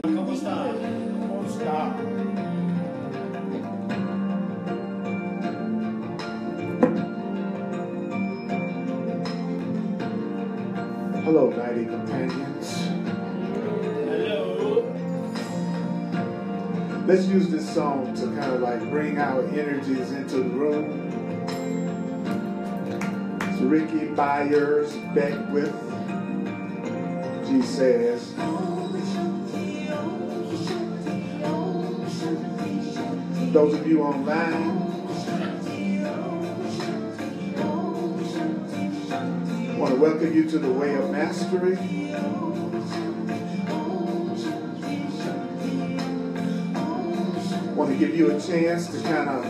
Kamusta? Kamusta? Hello, mighty companions. Hello. Let's use this song to kind of like bring our energies into the room. It's Ricky Byers back with G says. Those of you online, I want to welcome you to the Way of Mastery. I want to give you a chance to kind of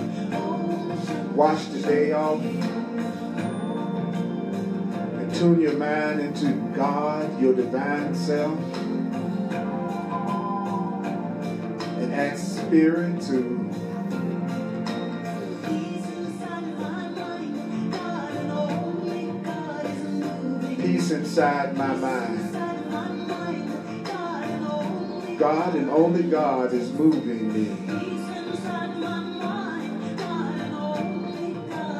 wash the day off and tune your mind into God, your divine self, and ask Spirit to peace inside my mind. God and only God is moving me.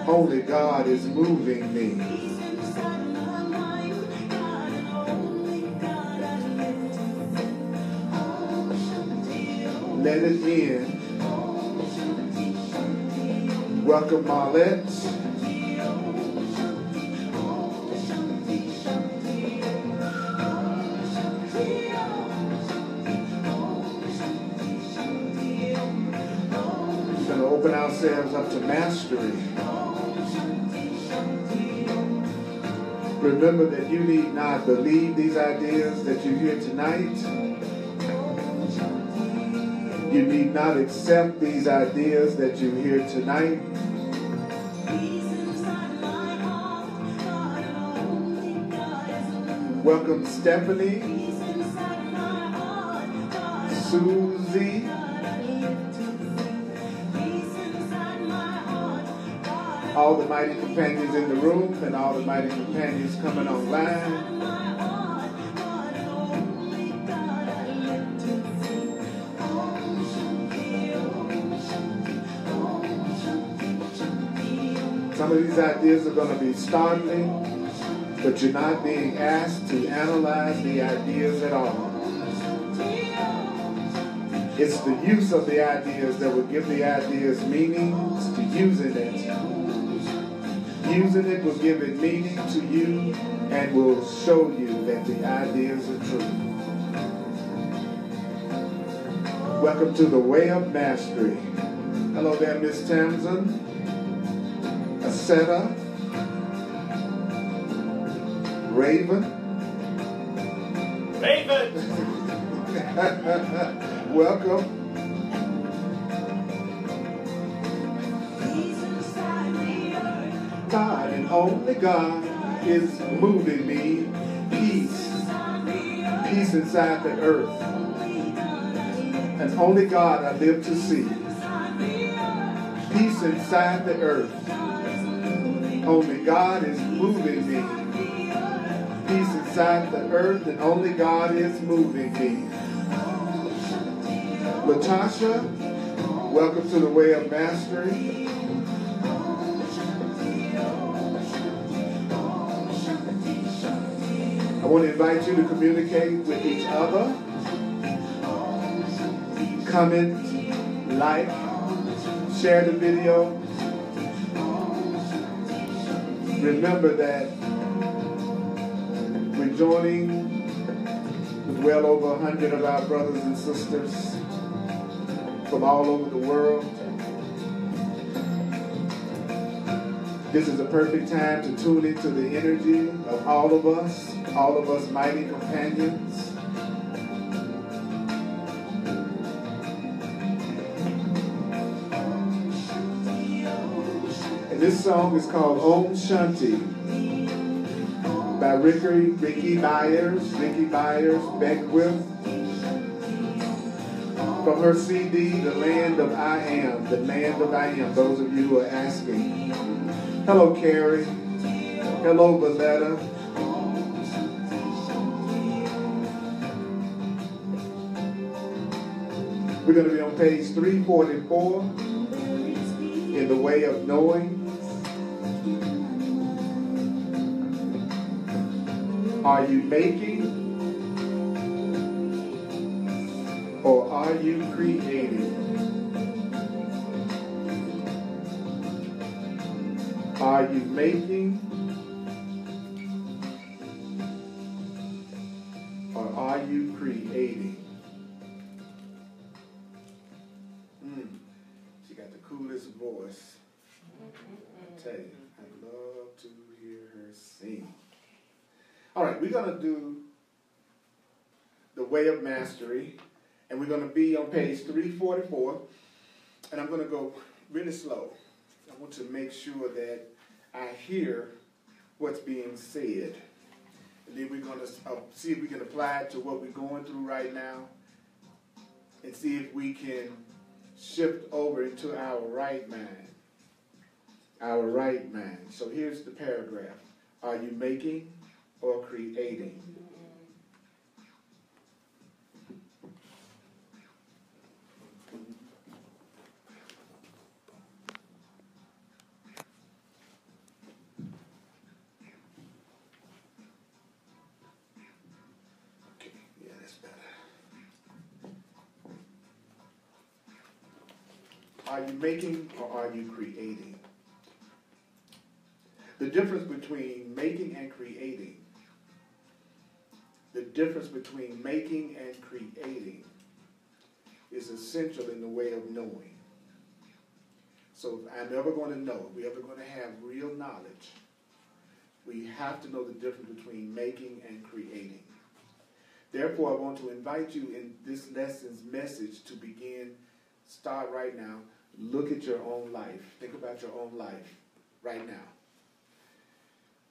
Only God is moving me. Let it in. Welcome, Marlette. Open ourselves up to mastery. Remember that you need not believe these ideas that you hear tonight. You need not accept these ideas that you hear tonight. Welcome, Stephanie, Susie, all the mighty companions in the room and all the mighty companions coming online. Some of these ideas are going to be startling, but you're not being asked to analyze the ideas at all. It's the use of the ideas that will give the ideas meaning to using it. Using it will give it meaning to you and will show you that the ideas are true. Welcome to the Way of Mastery. Hello there, Miss Tamsin, Asetta, Raven. Welcome. God and only God is moving me. Peace. Peace inside the earth. And only God I live to see. Peace inside the earth. Only God is moving me. Peace inside the earth and only God is moving me. Latasha, welcome to the Way of Mastery. I want to invite you to communicate with each other. Comment, like, share the video. Remember that we're joining with well over 100 of our brothers and sisters from all over the world. This is a perfect time to tune into the energy of all of us mighty companions. And this song is called Om Shanti by Ricky Byers Beckwith, from her CD, The Land of I Am, those of you who are asking. Hello, Carrie. Hello, Valletta. We're going to be on page 344 in the way of knowing. Are you making or are you creating? Are you making or are you creating? She got the coolest voice. I tell you, I love to hear her sing. All right, we're going to do the way of mastery, and we're going to be on page 344, and I'm going to go really slow. I want to make sure that I hear what's being said. And then we're going to see if we can apply it to what we're going through right now and see if we can shift over into our right mind. Our right mind. So here's the paragraph. Are you making or creating? Are you making or are you creating? The difference between making and creating. The difference between making and creating is essential in the way of knowing. So if I'm ever going to know, if we're ever going to have real knowledge, we have to know the difference between making and creating. Therefore, I want to invite you in this lesson's message to begin, start right now. Look at your own life. Think about your own life right now.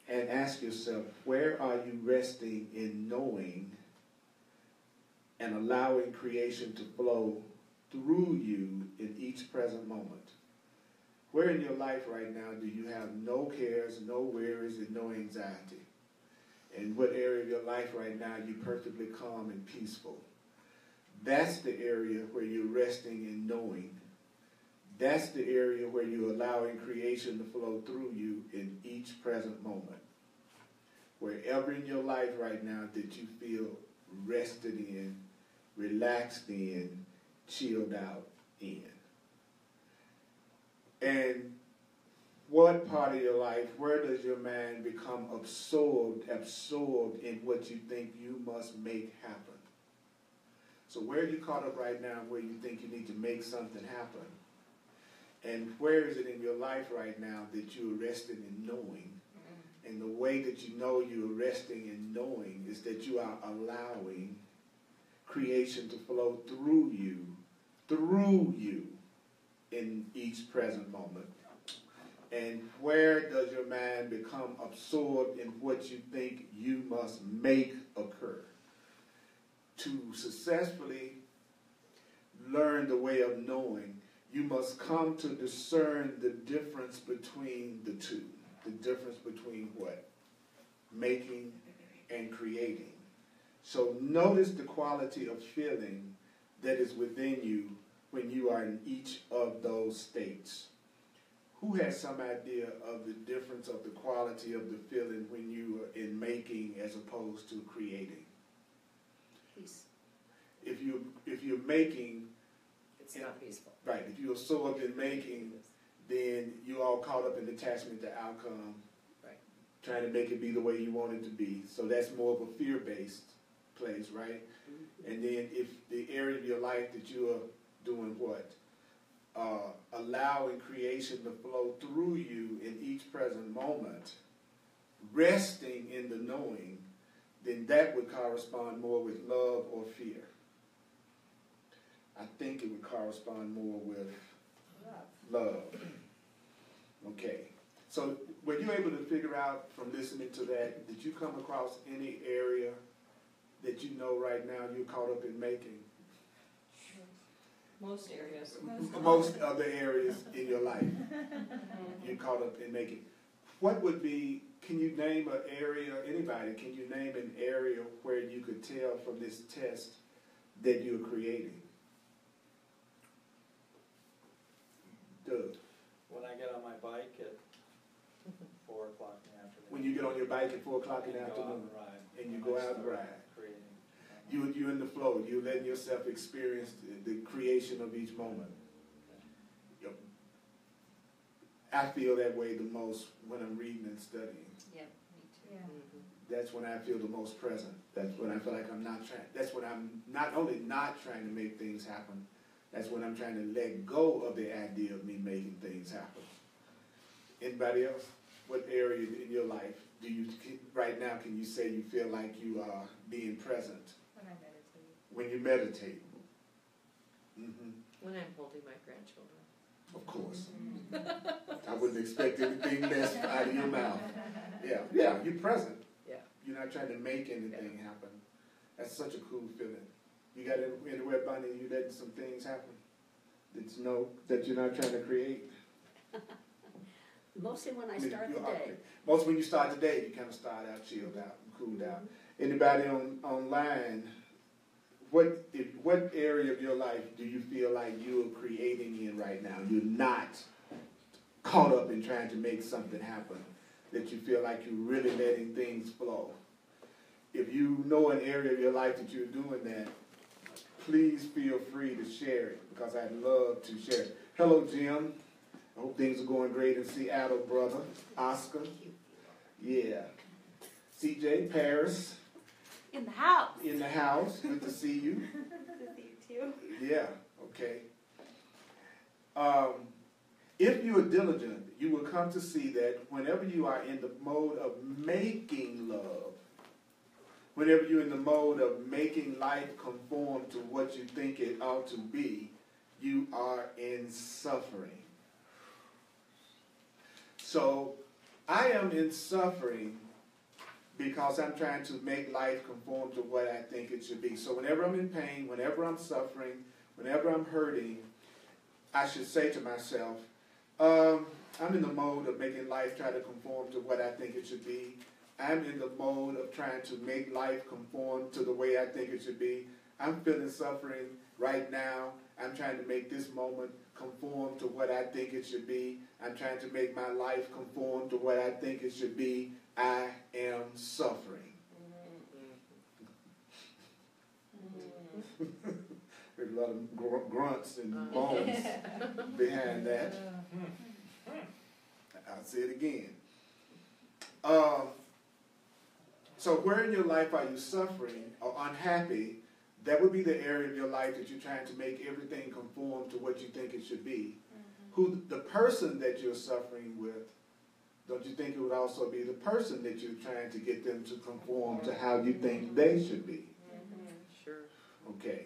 And ask yourself, where are you resting in knowing and allowing creation to flow through you in each present moment? Where in your life right now do you have no cares, no worries, and no anxiety? And what area of your life right now are you perfectly calm and peaceful? That's the area where you're resting in knowing. That's the area where you're allowing creation to flow through you in each present moment. Wherever in your life right now that you feel rested in, relaxed in, chilled out in. And what part of your life, where does your mind become absorbed in what you think you must make happen? So where are you caught up right now where you think you need to make something happen? And where is it in your life right now that you're resting in knowing? And the way that you know you're resting in knowing is that you are allowing creation to flow through you in each present moment. And where does your mind become absorbed in what you think you must make occur? To successfully learn the way of knowing, you must come to discern the difference between the two. The difference between what? Making and creating. So notice the quality of feeling that is within you when you are in each of those states. Who has some idea of the difference of the quality of the feeling when you are in making as opposed to creating? Peace. If you're making, it's not peaceful. Right. If you're absorbed in making, then you're all caught up in attachment to outcome, right? Trying to make it be the way you want it to be. So that's more of a fear-based place, right? Mm-hmm. And then if the area of your life that you are doing what? Allowing creation to flow through you in each present moment, resting in the knowing, then that would correspond more with love or fear. I think it would correspond more with love. Okay. So were you able to figure out from listening to that, did you come across any area that you know right now you're caught up in making? Most areas. Most other areas in your life you're caught up in making. What would be, can you name an area, anybody, can you name an area where you could tell from this test that you're creating? when you get on your bike at 4 o'clock in the afternoon and you go out and ride. You're in the flow. You're letting yourself experience the creation of each moment. I feel that way the most when I'm reading and studying. Yeah, me too. Yeah. That's when I feel the most present. That's when I feel like I'm not trying. That's when I'm not only not trying to make things happen, that's when I'm trying to let go of the idea of me making things happen. Anybody else? What area in your life do you, right now, can you say you feel like you are being present? When I meditate. When you meditate. Mm-hmm. When I'm holding my grandchildren. Of course. I wouldn't expect anything less out of your mouth. Yeah, you're present. Yeah. You're not trying to make anything happen. That's such a cool feeling. You got anywhere, Bunny, you letting some things happen that you know that you're not trying to create? Mostly when I start the day. Most when you start the day, you kind of start out, chilled out, cooled out. Anybody online, what area of your life do you feel like you're creating in right now? You're not caught up in trying to make something happen, that you feel like you're really letting things flow. If you know an area of your life that you're doing that, please feel free to share it, because I'd love to share it. Hello, Jim. I hope things are going great in Seattle, brother. Oscar. Yeah. CJ, Paris. In the house. In the house. Good to see you. Good to see you too. Yeah, okay. If you are diligent, you will come to see that whenever you are in the mode of making love, whenever you're in the mode of making life conform to what you think it ought to be, you are in suffering. So I am in suffering because I'm trying to make life conform to what I think it should be. So whenever I'm in pain, whenever I'm suffering, whenever I'm hurting, I should say to myself, I'm in the mode of making life try to conform to what I think it should be. I'm in the mode of trying to make life conform to the way I think it should be. I'm feeling suffering right now. I'm trying to make this moment conform to what I think it should be. I'm trying to make my life conform to what I think it should be. I am suffering. There's a lot of grunts and moans behind that. I'll say it again. So where in your life are you suffering or unhappy? That would be the area of your life that you're trying to make everything conform to what you think it should be. Who the person that you're suffering with, don't you think it would also be the person that you're trying to get them to conform to how you think they should be? Sure. Okay.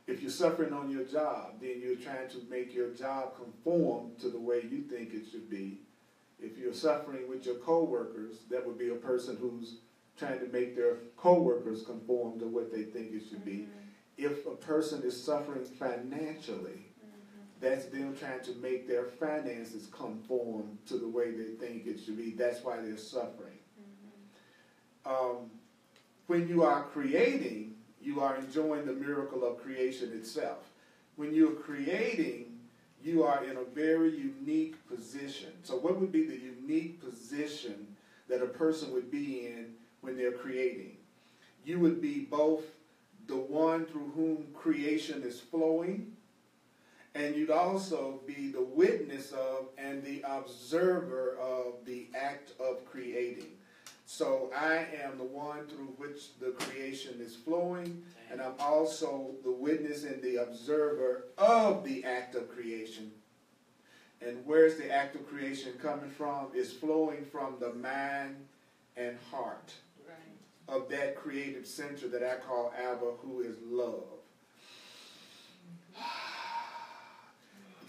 If you're suffering on your job, then you're trying to make your job conform to the way you think it should be. If you're suffering with your coworkers, that would be a person who's trying to make their coworkers conform to what they think it should be. If a person is suffering financially, that's them trying to make their finances conform to the way they think it should be. That's why they're suffering. When you are creating, you are enjoying the miracle of creation itself. When you're creating, you are in a very unique position. So what would be the unique position that a person would be in when they're creating? You would be both the one through whom creation is flowing, and you'd also be the witness of and the observer of the act of creating. So I am the one through which the creation is flowing, and I'm also the witness and the observer of the act of creation. And where's the act of creation coming from? It's flowing from the mind and heart of that creative center that I call Abba, who is love.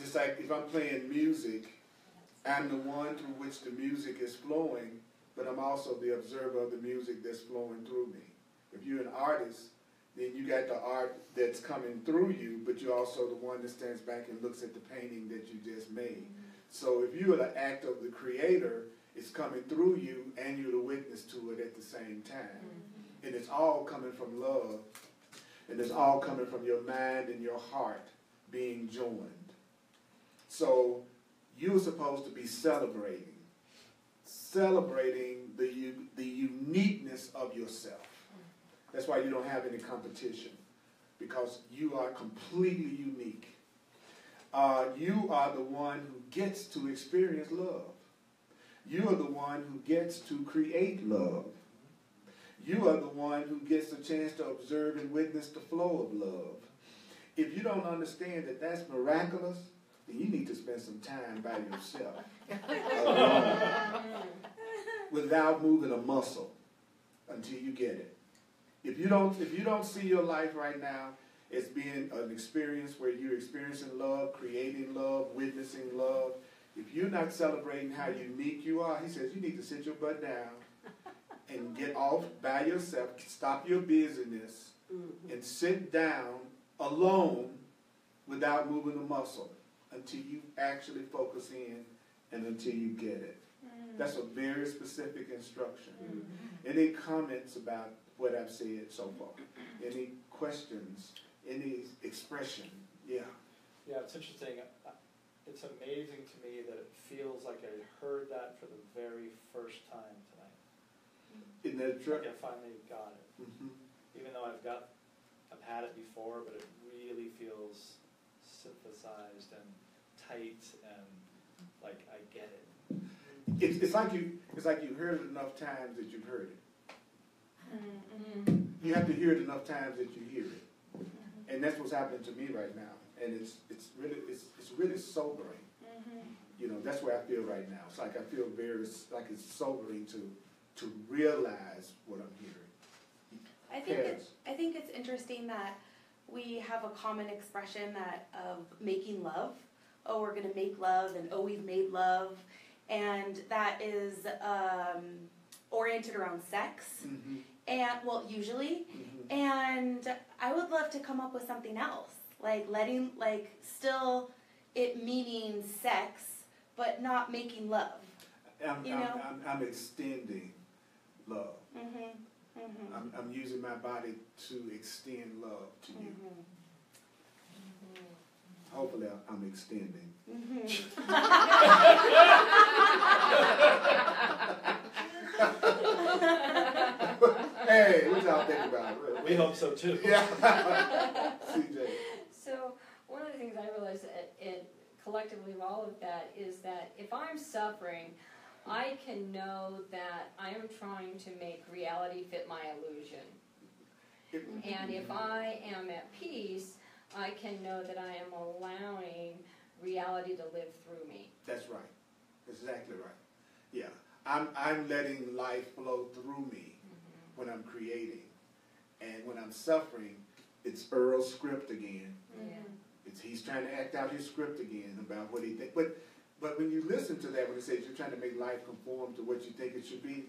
Just like if I'm playing music, I'm the one through which the music is flowing, but I'm also the observer of the music that's flowing through me. If you're an artist, then you got the art that's coming through you, but you're also the one that stands back and looks at the painting that you just made. So if you are the act of the creator, it's coming through you and you're the witness to it at the same time. And it's all coming from love. And it's all coming from your mind and your heart being joined. So you're supposed to be celebrating. celebrating the uniqueness of yourself. That's why you don't have any competition, because you are completely unique. You are the one who gets to experience love. You are the one who gets to create love. You are the one who gets a chance to observe and witness the flow of love. If you don't understand that that's miraculous, then you need to spend some time by yourself alone, without moving a muscle until you get it. If you don't see your life right now as being an experience where you're experiencing love, creating love, witnessing love, if you're not celebrating how unique you are, he says you need to sit your butt down and get off by yourself, stop your busyness, and sit down alone without moving a muscle until you actually focus in and until you get it. That's a very specific instruction. Any comments about what I've said so far? Any questions? Any expression? Yeah. Yeah, it's interesting. It's amazing to me that it feels like I heard that for the very first time tonight. In that Like I finally got it. Mm-hmm. Even though I've had it before, but it really feels synthesized and tight and like I get it. It's like you heard it enough times that you've heard it. You have to hear it enough times that you hear it, and that's what's happening to me right now. And it's really sobering. You know, that's where I feel right now. It's like I feel like it's sobering to realize what I'm hearing. I think it's interesting that we have a common expression of making love. Oh, we're going to make love, and oh, we've made love. And that is oriented around sex. And, well, usually. And I would love to come up with something else. Still it meaning sex, but not making love. I'm extending love. I'm using my body to extend love to you. Hopefully I'm extending. Hey, what y'all think about it? We hope so too. Yeah. CJ. So one of the things I realized collectively of all of that is that if I'm suffering, I can know that I am trying to make reality fit my illusion. And if I am at peace, I can know that I am allowing reality to live through me. That's right. Exactly right. Yeah. I'm letting life flow through me when I'm creating. And when I'm suffering, it's Earl's script again. He's trying to act out his script again about what he thinks. But when you listen to that, when it says you're trying to make life conform to what you think it should be,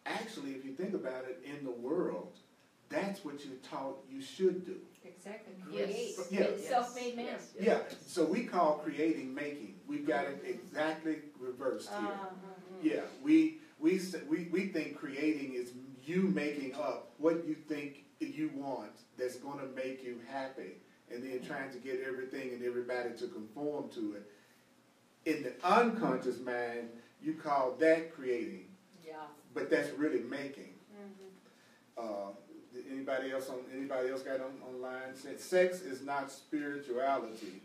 actually, if you think about it, in the world, that's what you're taught you should do. Exactly. Yes. Create. Yeah. Self-made man. Yeah. So we call creating making. We've got it exactly reversed here. Yeah. We think creating is you making up what you think you want that's going to make you happy, and then trying to get everything and everybody to conform to it. In the unconscious mind, you call that creating. Yeah. But that's really making. Anybody else got online? Said sex is not spirituality,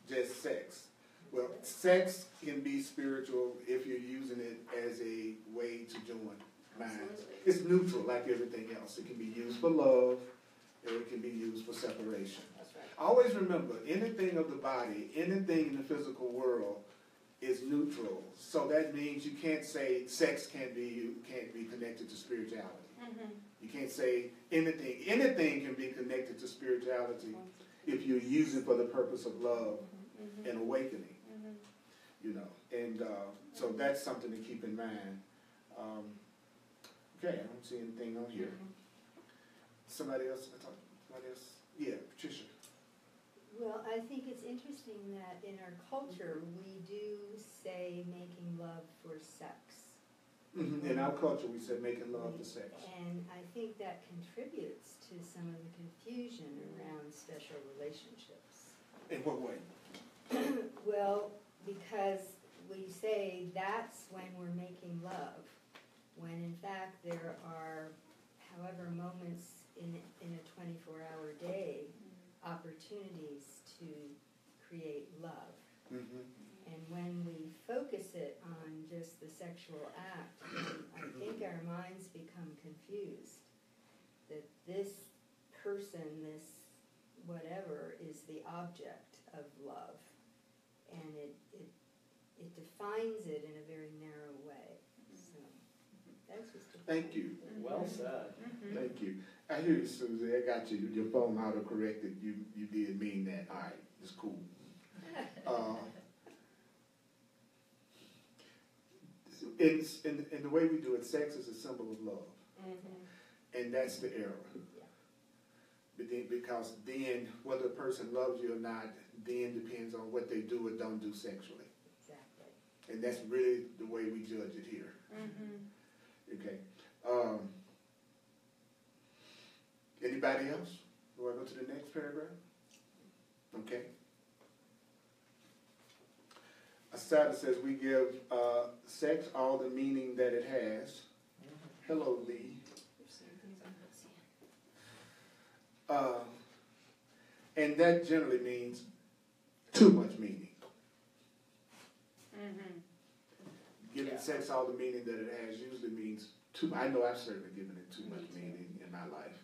just sex. Well, sex can be spiritual if you're using it as a way to join minds. It's neutral like everything else. It can be used for love, or it can be used for separation. That's right. Always remember, anything of the body, anything in the physical world is neutral. So that means you can't say sex can't be connected to spirituality. You can't say anything can be connected to spirituality if you're using for the purpose of love and awakening. You know, and so that's something to keep in mind. Okay, I don't see anything on here. Somebody else? Yeah, Patricia. Well, I think it's interesting that in our culture we do say making love for sex. In our culture, we say making love for sex. And I think that contributes to some of the confusion around special relationships. In what way? Well, because we say that's when we're making love, when in fact there are, however moments in a 24-hour day, opportunities to create love. Mm-hmm. And when we focus it on just the sexual act, I think our minds become confused. That this person, this whatever, is the object of love. And it defines it in a very narrow way. So that's just a Thank you. Well said. Thank you. I hear you, Susie. I got you. Your phone auto-corrected. You did mean that. All right. It's cool. In the way we do it, sex is a symbol of love. Mm-hmm. And that's the error. Because then, whether a person loves you or not, then depends on what they do or don't do sexually. Exactly. And that's really the way we judge it here. Okay. Anybody else? Do I go to the next paragraph? Okay. Asada says we give sex all the meaning that it has. Hello, Lee. And that generally means too much meaning. Giving sex all the meaning that it has usually means too. I know I've certainly given it too much meaning in my life.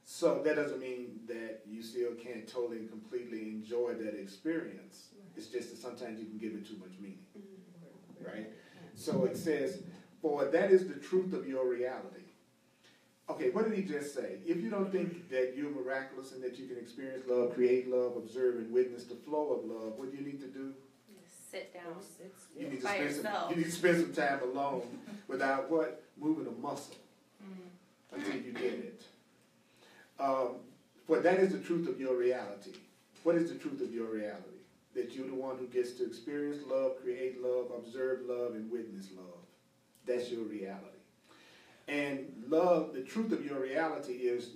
So that doesn't mean that you still can't totally and completely enjoy that experience. It's just that sometimes you can give it too much meaning. Right? So it says, for that is the truth of your reality. Okay, what did he just say? If you don't think that you're miraculous and that you can experience love, create love, observe and witness the flow of love, what do you need to do? Sit down. You need to By spend yourself. you need to spend some time alone without what? Moving a muscle until you get it. For that is the truth of your reality. What is the truth of your reality? That you're the one who gets to experience love, create love, observe love, and witness love. That's your reality. And love, the truth of your reality is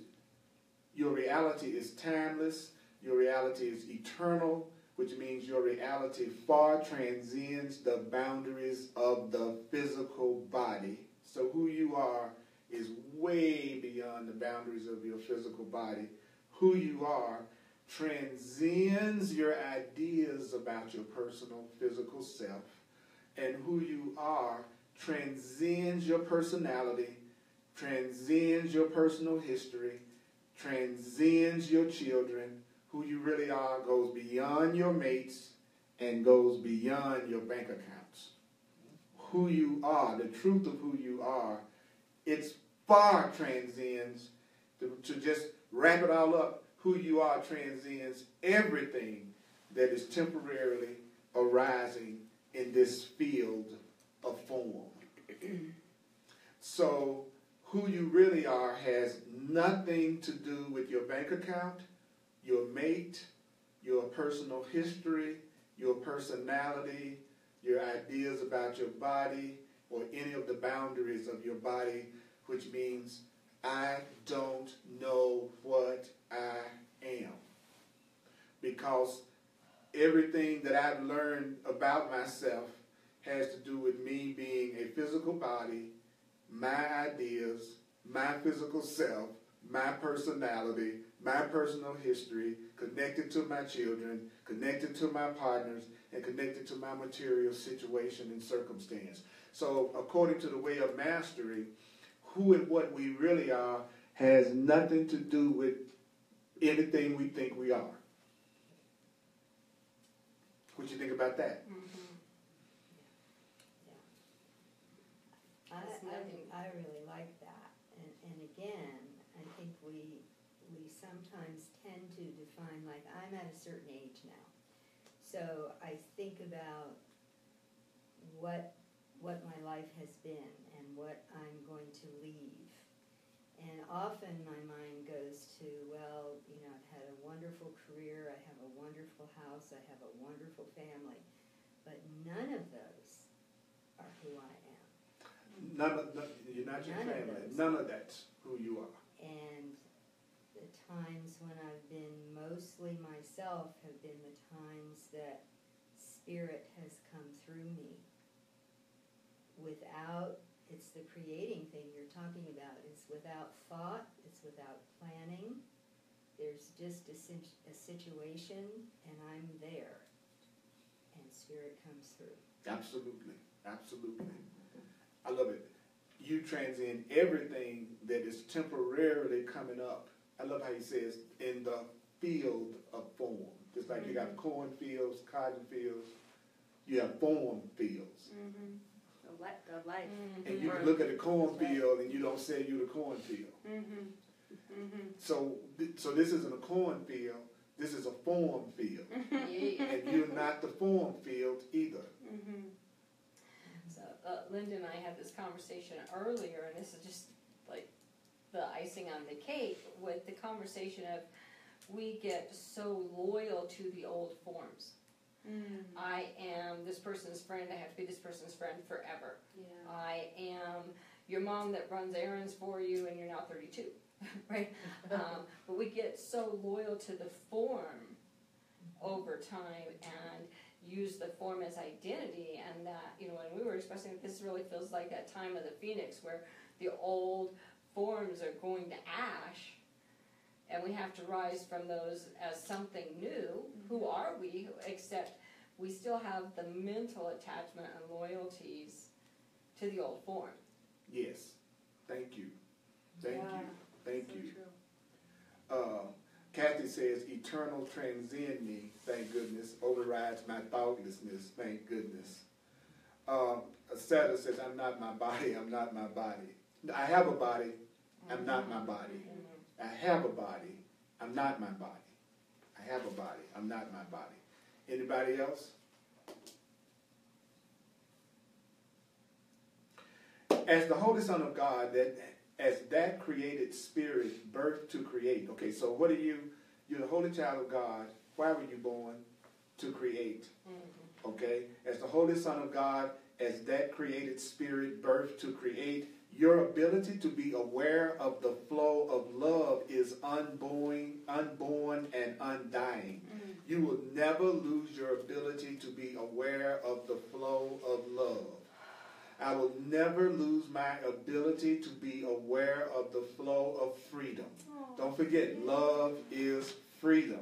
timeless, your reality is eternal, which means your reality far transcends the boundaries of the physical body. So who you are is way beyond the boundaries of your physical body. Who you are transcends your ideas about your personal physical self. And who you are transcends your personality, transcends your personal history, transcends your children. Who you really are goes beyond your mates and goes beyond your bank accounts. Who you are, the truth of who you are, it's far transcends, to just wrap it all up, who you are transcends everything that is temporarily arising in this field of form. So who you really are has nothing to do with your bank account, your mate, your personal history, your personality, your ideas about your body, or any of the boundaries of your body, which means I don't know what I am. Because everything that I've learned about myself has to do with me being a physical body, my ideas, my physical self, my personality, my personal history, connected to my children, connected to my partners, and connected to my material situation and circumstance. So according to the way of mastery, who and what we really are has nothing to do with anything we think we are. What you think about that? I really like that. And again, I think we sometimes tend to define, like, I'm at a certain age now. So I think about what my life has been and what I'm going to leave. And often my mind goes to, well, you know, I've had a wonderful career, I have a wonderful house, I have a wonderful family, but none of those are who I am. You're not your None of family. those. None of that's who you are. And the times when I've been mostly myself have been the times that Spirit has come through me. Without, it's the creating thing you're talking about. It's without thought, it's without planning. There's just a situation, and I'm there. And Spirit comes through. Absolutely. Absolutely. I love it. You transcend everything that is temporarily coming up. I love how he says, in the field of form. Just like you got cornfields, cotton fields, you have form fields. Mm-hmm. The life. And you can look at the cornfield and you don't say you're the cornfield. Mm-hmm. Mm-hmm. So this isn't a cornfield, this is a form field. And you're not the form field either. Mm-hmm. So Linda and I had this conversation earlier, and this is just like the icing on the cake with the conversation of we get so loyal to the old forms. I am this person's friend, I have to be this person's friend forever. Yeah. I am your mom that runs errands for you and you're now 32, right? But we get so loyal to the form over time and use the form as identity, and that, you know, when we were expressing it, this really feels like that time of the phoenix where the old forms are going to ash and we have to rise from those as something new. Who are we? Except we still have the mental attachment and loyalties to the old form. Yes. Thank you. Thank you. Thank So you. true. Kathy says, eternal transcend me, thank goodness, overrides my thoughtlessness, thank goodness. Seta says, I'm not my body, I'm not my body. I have a body, I'm not my body. I have a body, I'm not my body. I have a body, I'm not my body. Anybody else? As the Holy Son of God, as that created spirit birthed to create. Okay, so what are you? You're the Holy Child of God. Why were you born? To create. Okay? As the Holy Son of God, as that created spirit birthed to create, your ability to be aware of the flow of love is unborn and undying. You will never lose your ability to be aware of the flow of love. I will never lose my ability to be aware of the flow of freedom. Don't forget, love is freedom.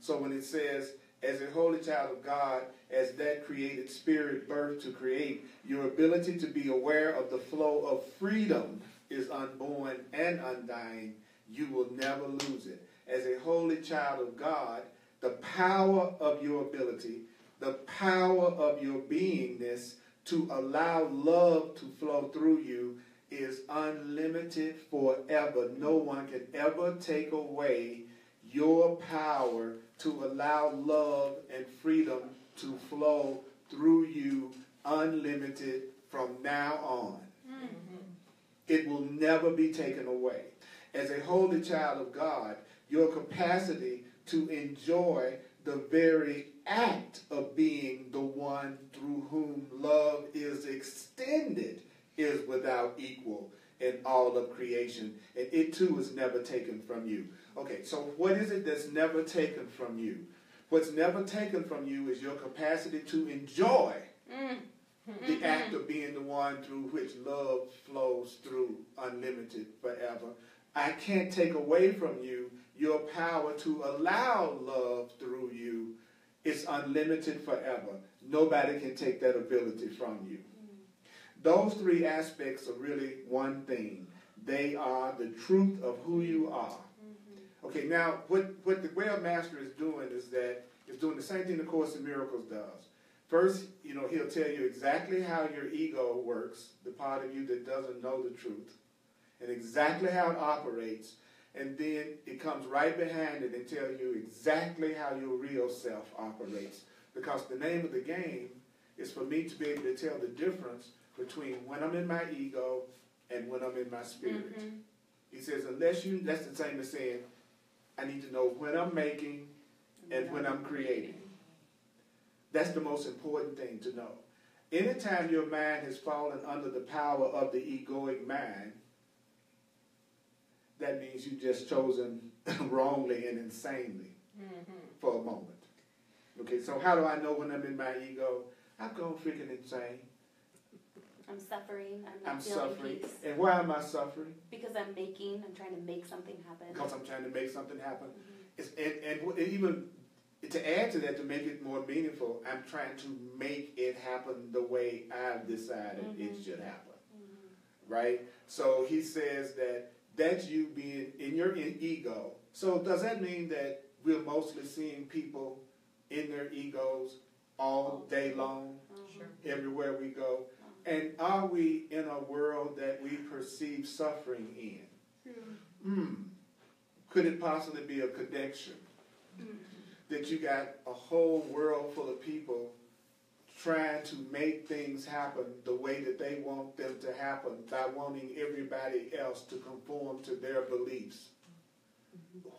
So when it says, as a holy child of God, as that created spirit birthed to create, your ability to be aware of the flow of freedom is unborn and undying. You will never lose it. As a holy child of God, the power of your ability, the power of your beingness to allow love to flow through you is unlimited forever. No one can ever take away your power to allow love and freedom to flow through you unlimited from now on. It will never be taken away. As a holy child of God, your capacity to enjoy the very act of being the one through whom love is extended is without equal in all of creation. And it too is never taken from you. Okay, so what is it that's never taken from you? What's never taken from you is your capacity to enjoy the act of being the one through which love flows through unlimited forever. I can't take away from you your power to allow love through you. It's unlimited forever. Nobody can take that ability from you. Those three aspects are really one thing. They are the truth of who you are. Okay, now what the Well Master is doing is doing the same thing the Course in Miracles does. First, he'll tell you exactly how your ego works, the part of you that doesn't know the truth, and exactly how it operates. And then it comes right behind it and tell you exactly how your real self operates. Because the name of the game is for me to be able to tell the difference between when I'm in my ego and when I'm in my spirit. He says, that's the same as saying, I need to know when I'm making and when I'm creating. That's the most important thing to know. Anytime your mind has fallen under the power of the egoic mind, that means you've just chosen wrongly and insanely for a moment. Okay, so how do I know when I'm in my ego? I'm going freaking insane. I'm suffering. I'm I'm not feeling suffering. peace. And why am I suffering? Because I'm trying to make something happen. Because I'm trying to make something happen. Mhm. It's, and even to add to that, to make it more meaningful, I'm trying to make it happen the way I've decided it should happen. Right? So he says that that's you being in your ego. So does that mean that we're mostly seeing people in their egos all day long, Sure. everywhere we go? And are we in a world that we perceive suffering in? Could it possibly be a connection? That you got a whole world full of people trying to make things happen the way that they want them to happen by wanting everybody else to conform to their beliefs.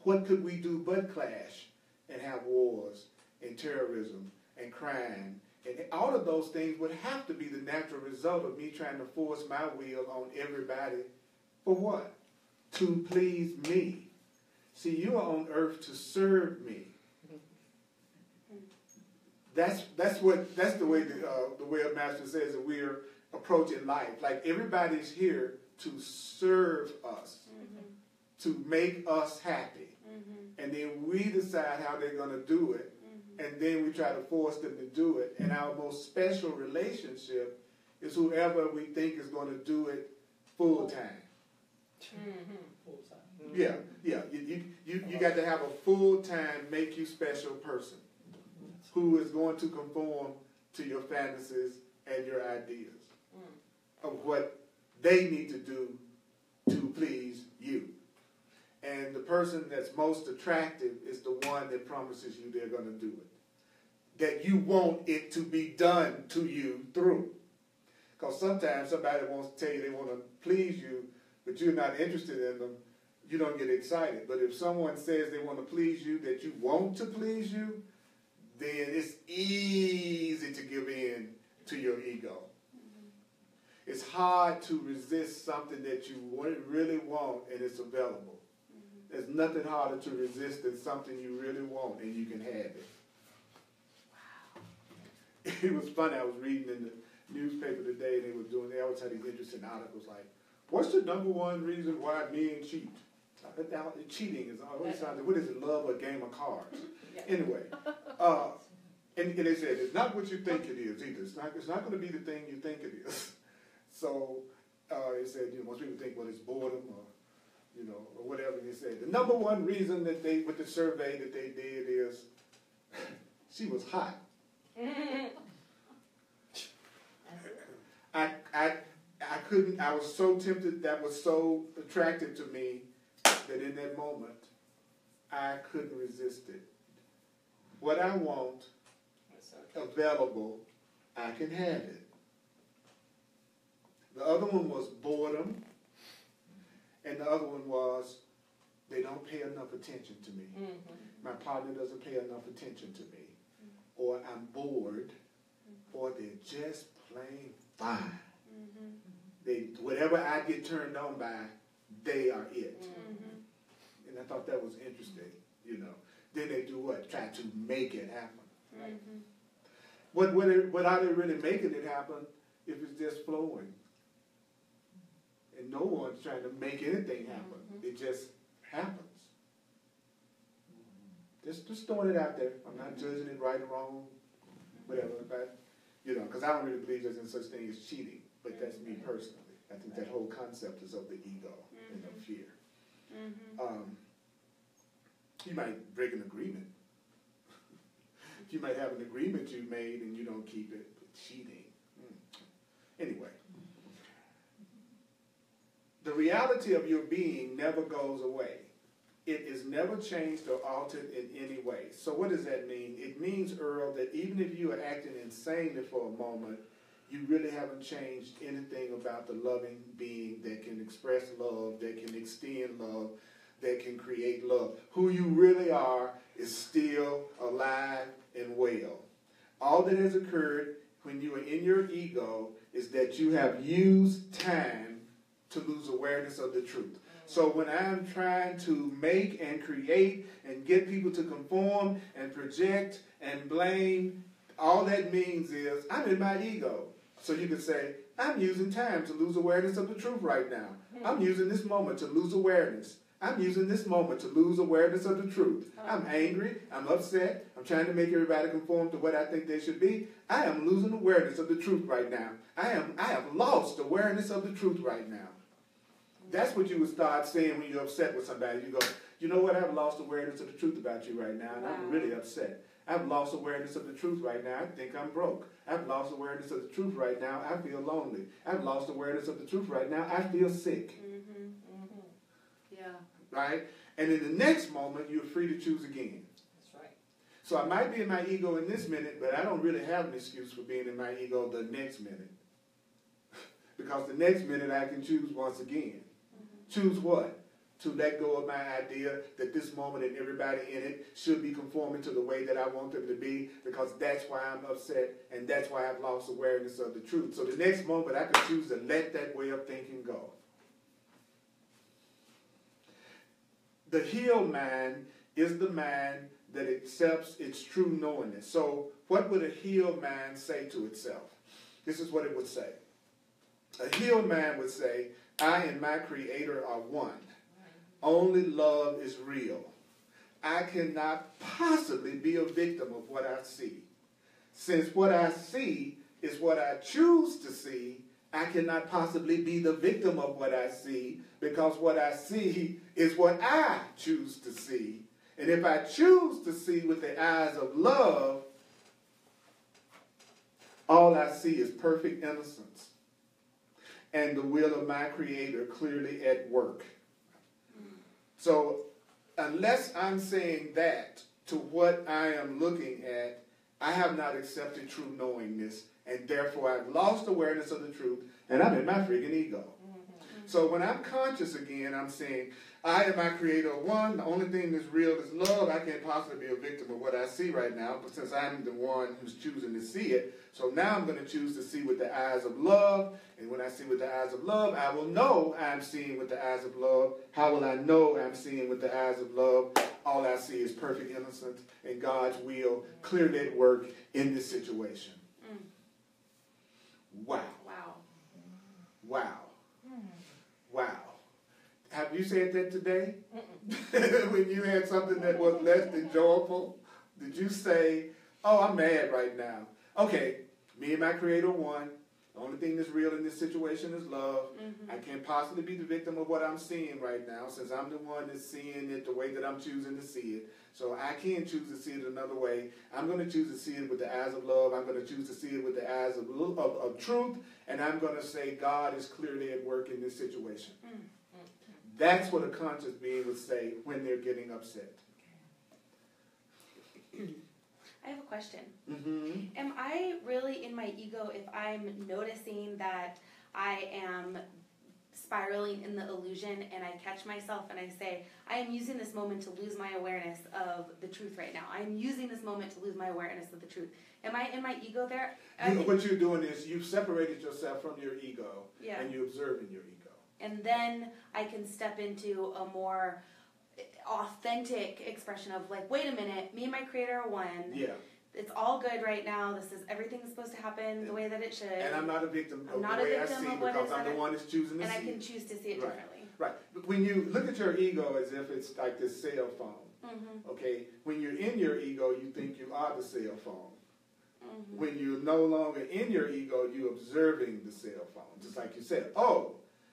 What could we do but clash and have wars and terrorism and crime? And all of those things would have to be the natural result of me trying to force my will on everybody. For what? To please me. See, you are on earth to serve me. That's the way the way a master says that we're approaching life. Like everybody's here to serve us, to make us happy, and then we decide how they're going to do it, and then we try to force them to do it. And our most special relationship is whoever we think is going to do it full time. Full time. Yeah. You got to have a full time, make you special person who is going to conform to your fantasies and your ideas of what they need to do to please you. And the person that's most attractive is the one that promises you they're going to do it. That you want it to be done to you through. Because sometimes somebody wants to tell you they want to please you, but you're not interested in them, you don't get excited. But if someone says they want to please you, that you want to please you, then it's easy to give in to your ego. It's hard to resist something that you really want and it's available. There's nothing harder to resist than something you really want and you can have it. Wow. It was funny, I was reading in the newspaper today, and they always had these interesting articles like, what's the number one reason why men cheat? Cheating is always something, what is it, love or a game of cards? Anyway, and they said, it's not what you think it is either. It's not going to be the thing you think it is. So it said, most people think, well, it's boredom or whatever. And they said, the number one reason that with the survey that they did is she was hot. I was so tempted, that was so attractive to me that in that moment, I couldn't resist it. What I want, available, I can have it. The other one was boredom, and the other one was they don't pay enough attention to me. My partner doesn't pay enough attention to me. Or I'm bored, or they're just plain fine. Whatever I get turned on by, they are it. And I thought that was interesting, Then they do what? Try to make it happen. What are they really making it happen if it's just flowing? And no one's trying to make anything happen. It just happens. Just throwing it out there. I'm not judging it right or wrong, whatever. But, because I don't really believe there's any such thing as cheating. But that's me personally. I think that whole concept is of the ego and of fear. You might break an agreement. You might have an agreement you made and you don't keep it. Cheating. Anyway. The reality of your being never goes away. It is never changed or altered in any way. So what does that mean? It means, Earl, that even if you are acting insanely for a moment, you really haven't changed anything about the loving being that can express love, that can extend love, that can create love. Who you really are is still alive and well. All that has occurred when you are in your ego is that you have used time to lose awareness of the truth. So when I'm trying to make and create and get people to conform and project and blame, all that means is I'm in my ego. So you could say, I'm using time to lose awareness of the truth right now. I'm using this moment to lose awareness. I'm using this moment to lose awareness of the truth. I'm angry. I'm upset. I'm trying to make everybody conform to what I think they should be. I am losing awareness of the truth right now. I have lost awareness of the truth right now. That's what you would start saying when you're upset with somebody. You go, you know what? I've lost awareness of the truth about you right now, and I'm really upset. I've lost awareness of the truth right now. I think I'm broke. I've lost awareness of the truth right now. I feel lonely. I've lost awareness of the truth right now. I feel sick. Yeah. Right? And in the next moment, you're free to choose again. That's right. So I might be in my ego in this minute, but I don't really have an excuse for being in my ego the next minute. Because the next minute I can choose once again. Choose what? To let go of my idea that this moment and everybody in it should be conforming to the way that I want them to be, because that's why I'm upset and that's why I've lost awareness of the truth. So the next moment I can choose to let that way of thinking go. The healed mind is the mind that accepts its true knowingness. So what would a healed mind say to itself? This is what it would say. A healed mind would say, I and my Creator are one. Only love is real. I cannot possibly be a victim of what I see. Since what I see is what I choose to see, I cannot possibly be the victim of what I see, because what I see is what I choose to see. And if I choose to see with the eyes of love, all I see is perfect innocence and the will of my Creator clearly at work. So unless I'm saying that to what I am looking at, I have not accepted true knowingness, and therefore I've lost awareness of the truth, and I'm in my freaking ego. So when I'm conscious again, I'm saying, I and my Creator are one. The only thing that's real is love. I can't possibly be a victim of what I see right now, but since I'm the one who's choosing to see it, so now I'm going to choose to see with the eyes of love. And when I see with the eyes of love, I will know I'm seeing with the eyes of love. How will I know I'm seeing with the eyes of love? All I see is perfect innocence and God's will clearly at work in this situation. Wow. Wow. Wow. Wow. Have you said that today? When you had something that was less than joyful? Did you say, oh, I'm mad right now? Okay, me and my Creator one. The only thing that's real in this situation is love. I can't possibly be the victim of what I'm seeing right now, since I'm the one that's seeing it the way that I'm choosing to see it. So I can choose to see it another way. I'm going to choose to see it with the eyes of love. I'm going to choose to see it with the eyes of truth. And I'm going to say God is clearly at work in this situation. That's what a conscious being would say when they're getting upset. I have a question. Am I really in my ego if I'm noticing that I am spiraling in the illusion and I catch myself and I say, I am using this moment to lose my awareness of the truth right now. I am using this moment to lose my awareness of the truth. Am I in my ego there? What you're doing is you've separated yourself from your ego, and you're observing your ego. And then I can step into a more authentic expression of like, wait a minute, me and my Creator are one. Yeah. It's all good right now. Everything's supposed to happen the way that it should. And I'm not a victim of the way I see, because I'm the one that's choosing to see it. And I can choose to see it differently. Right. But when you look at your ego as if it's like this cell phone, okay, when you're in your ego, you think you are the cell phone. When you're no longer in your ego, you're observing the cell phone. Just like you said,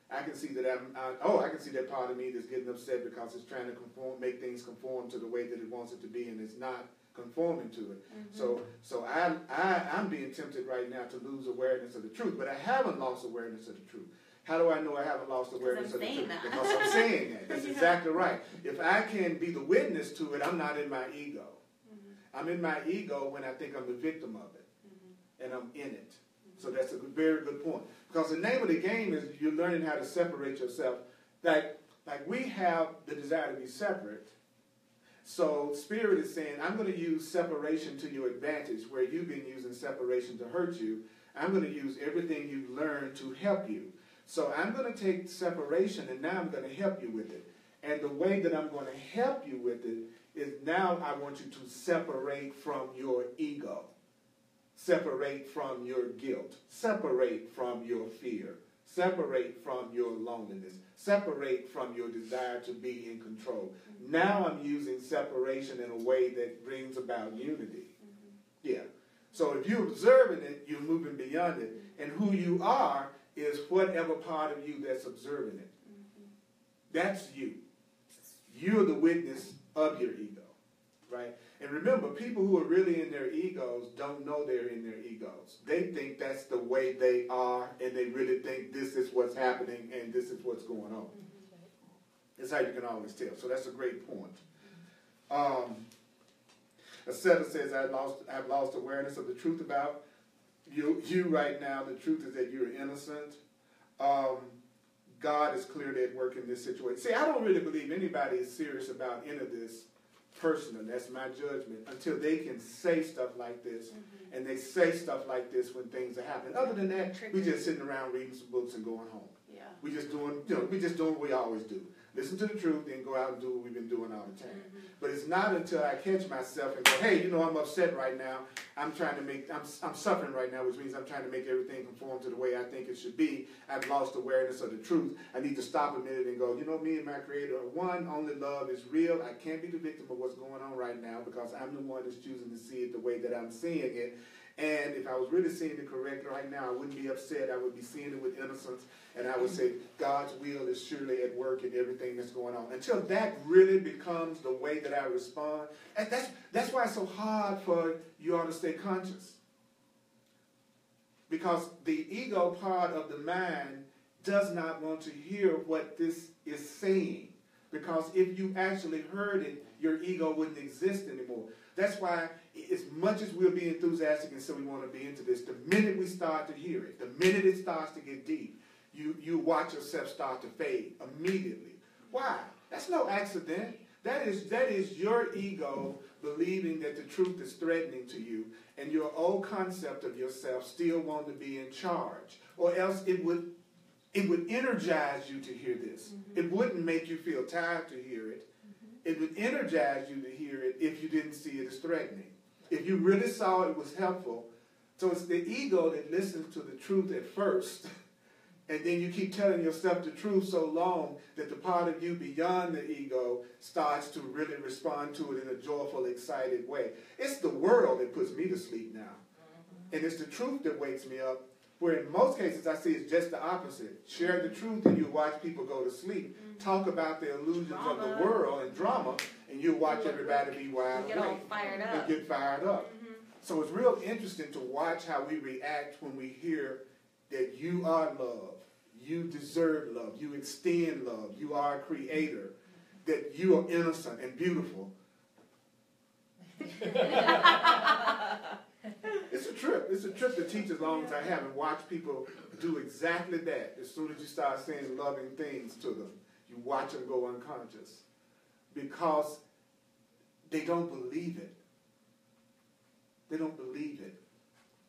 I can see that I can see that part of me that's getting upset because it's trying to make things conform to the way that it wants it to be, and it's not conforming to it. So I'm being tempted right now to lose awareness of the truth, but I haven't lost awareness of the truth. How do I know I haven't lost awareness of the truth? Because I'm saying that. That's exactly right. If I can be the witness to it, I'm not in my ego. I'm in my ego when I think I'm the victim of it, and I'm in it. So that's a very good point. Because the name of the game is you're learning how to separate yourself. Like we have the desire to be separate. So Spirit is saying, I'm going to use separation to your advantage, where you've been using separation to hurt you. I'm going to use everything you've learned to help you. So I'm going to take separation, and now I'm going to help you with it. And the way that I'm going to help you with it is now I want you to separate from your ego. Separate from your guilt. Separate from your fear. Separate from your loneliness. Separate from your desire to be in control. Now I'm using separation in a way that brings about unity. Yeah. So if you're observing it, you're moving beyond it. And who you are is whatever part of you that's observing it. That's you. You're the witness of your ego, right? And remember, people who are really in their egos don't know they're in their egos. They think that's the way they are, and they really think this is what's happening and this is what's going on. That's how you can always tell. So that's a great point. Asceta says, I've lost awareness of the truth about you right now. The truth is that you're innocent. God is clearly at work in this situation. See, I don't really believe anybody is serious about any of this personally. That's my judgment. Until they can say stuff like this, and they say stuff like this when things are happening. Other than that, we just sitting around reading some books and going home. Yeah. We just doing, we just doing what we always do. Listen to the truth, then go out and do what we've been doing all the time. But it's not until I catch myself and go, hey, I'm upset right now. I'm suffering right now, which means I'm trying to make everything conform to the way I think it should be. I've lost awareness of the truth. I need to stop a minute and go, me and my Creator are one. Only love is real. I can't be the victim of what's going on right now because I'm the one that's choosing to see it the way that I'm seeing it. And if I was really seeing it correctly right now, I wouldn't be upset. I would be seeing it with innocence. And I would say, God's will is surely at work in everything that's going on. Until that really becomes the way that I respond. And that's why it's so hard for you all to stay conscious. Because the ego part of the mind does not want to hear what this is saying. Because if you actually heard it, your ego wouldn't exist anymore. That's why, as much as we'll be enthusiastic and so we want to be into this, the minute we start to hear it, the minute it starts to get deep, you watch yourself start to fade immediately. Why? That's no accident. That is your ego believing that the truth is threatening to you, and your old concept of yourself still wanting to be in charge. Or else it would energize you to hear this. It wouldn't make you feel tired to hear it. It would energize you to hear it if you didn't see it as threatening. If you really saw it was helpful. So it's the ego that listens to the truth at first. And then you keep telling yourself the truth so long that the part of you beyond the ego starts to really respond to it in a joyful, excited way. It's the world that puts me to sleep now. And it's the truth that wakes me up. Where in most cases I see it's just the opposite. Share the truth and you watch people go to sleep. Talk about the illusions of the world and drama, and you watch everybody be wide awake. Get all fired up. And get fired up. So it's real interesting to watch how we react when we hear that you are love. You deserve love. You extend love. You are a creator. That you are innocent and beautiful. It's a trip. It's a trip to teach as long as I have and watch people do exactly that. As soon as you start saying loving things to them, you watch them go unconscious. Because they don't believe it. They don't believe it.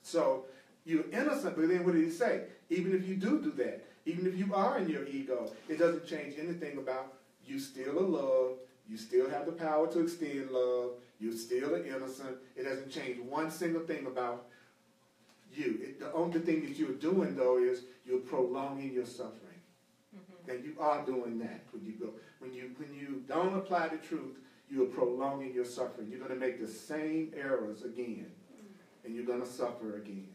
So you're innocent, but then what did he say? Even if you do that, even if you are in your ego, it doesn't change anything about you still are loved, you still have the power to extend love, you still are innocent. It doesn't change one single thing about you. The only thing that you're doing, though, is you're prolonging your suffering. And you are doing that when you go. When you don't apply the truth, you are prolonging your suffering. You're going to make the same errors again, and you're going to suffer again.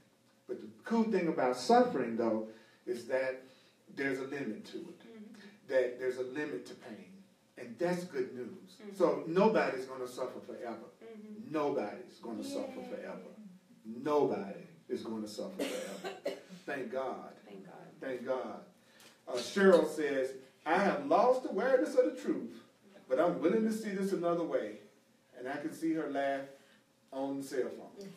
But the cool thing about suffering, though, is that there's a limit to it. That there's a limit to pain. And that's good news. So nobody's going to suffer forever. Nobody's going to suffer forever. Nobody is going to suffer forever. Thank God. Thank God. Thank God. Cheryl says, I have lost awareness of the truth, but I'm willing to see this another way. And I can see her laugh on the cell phone.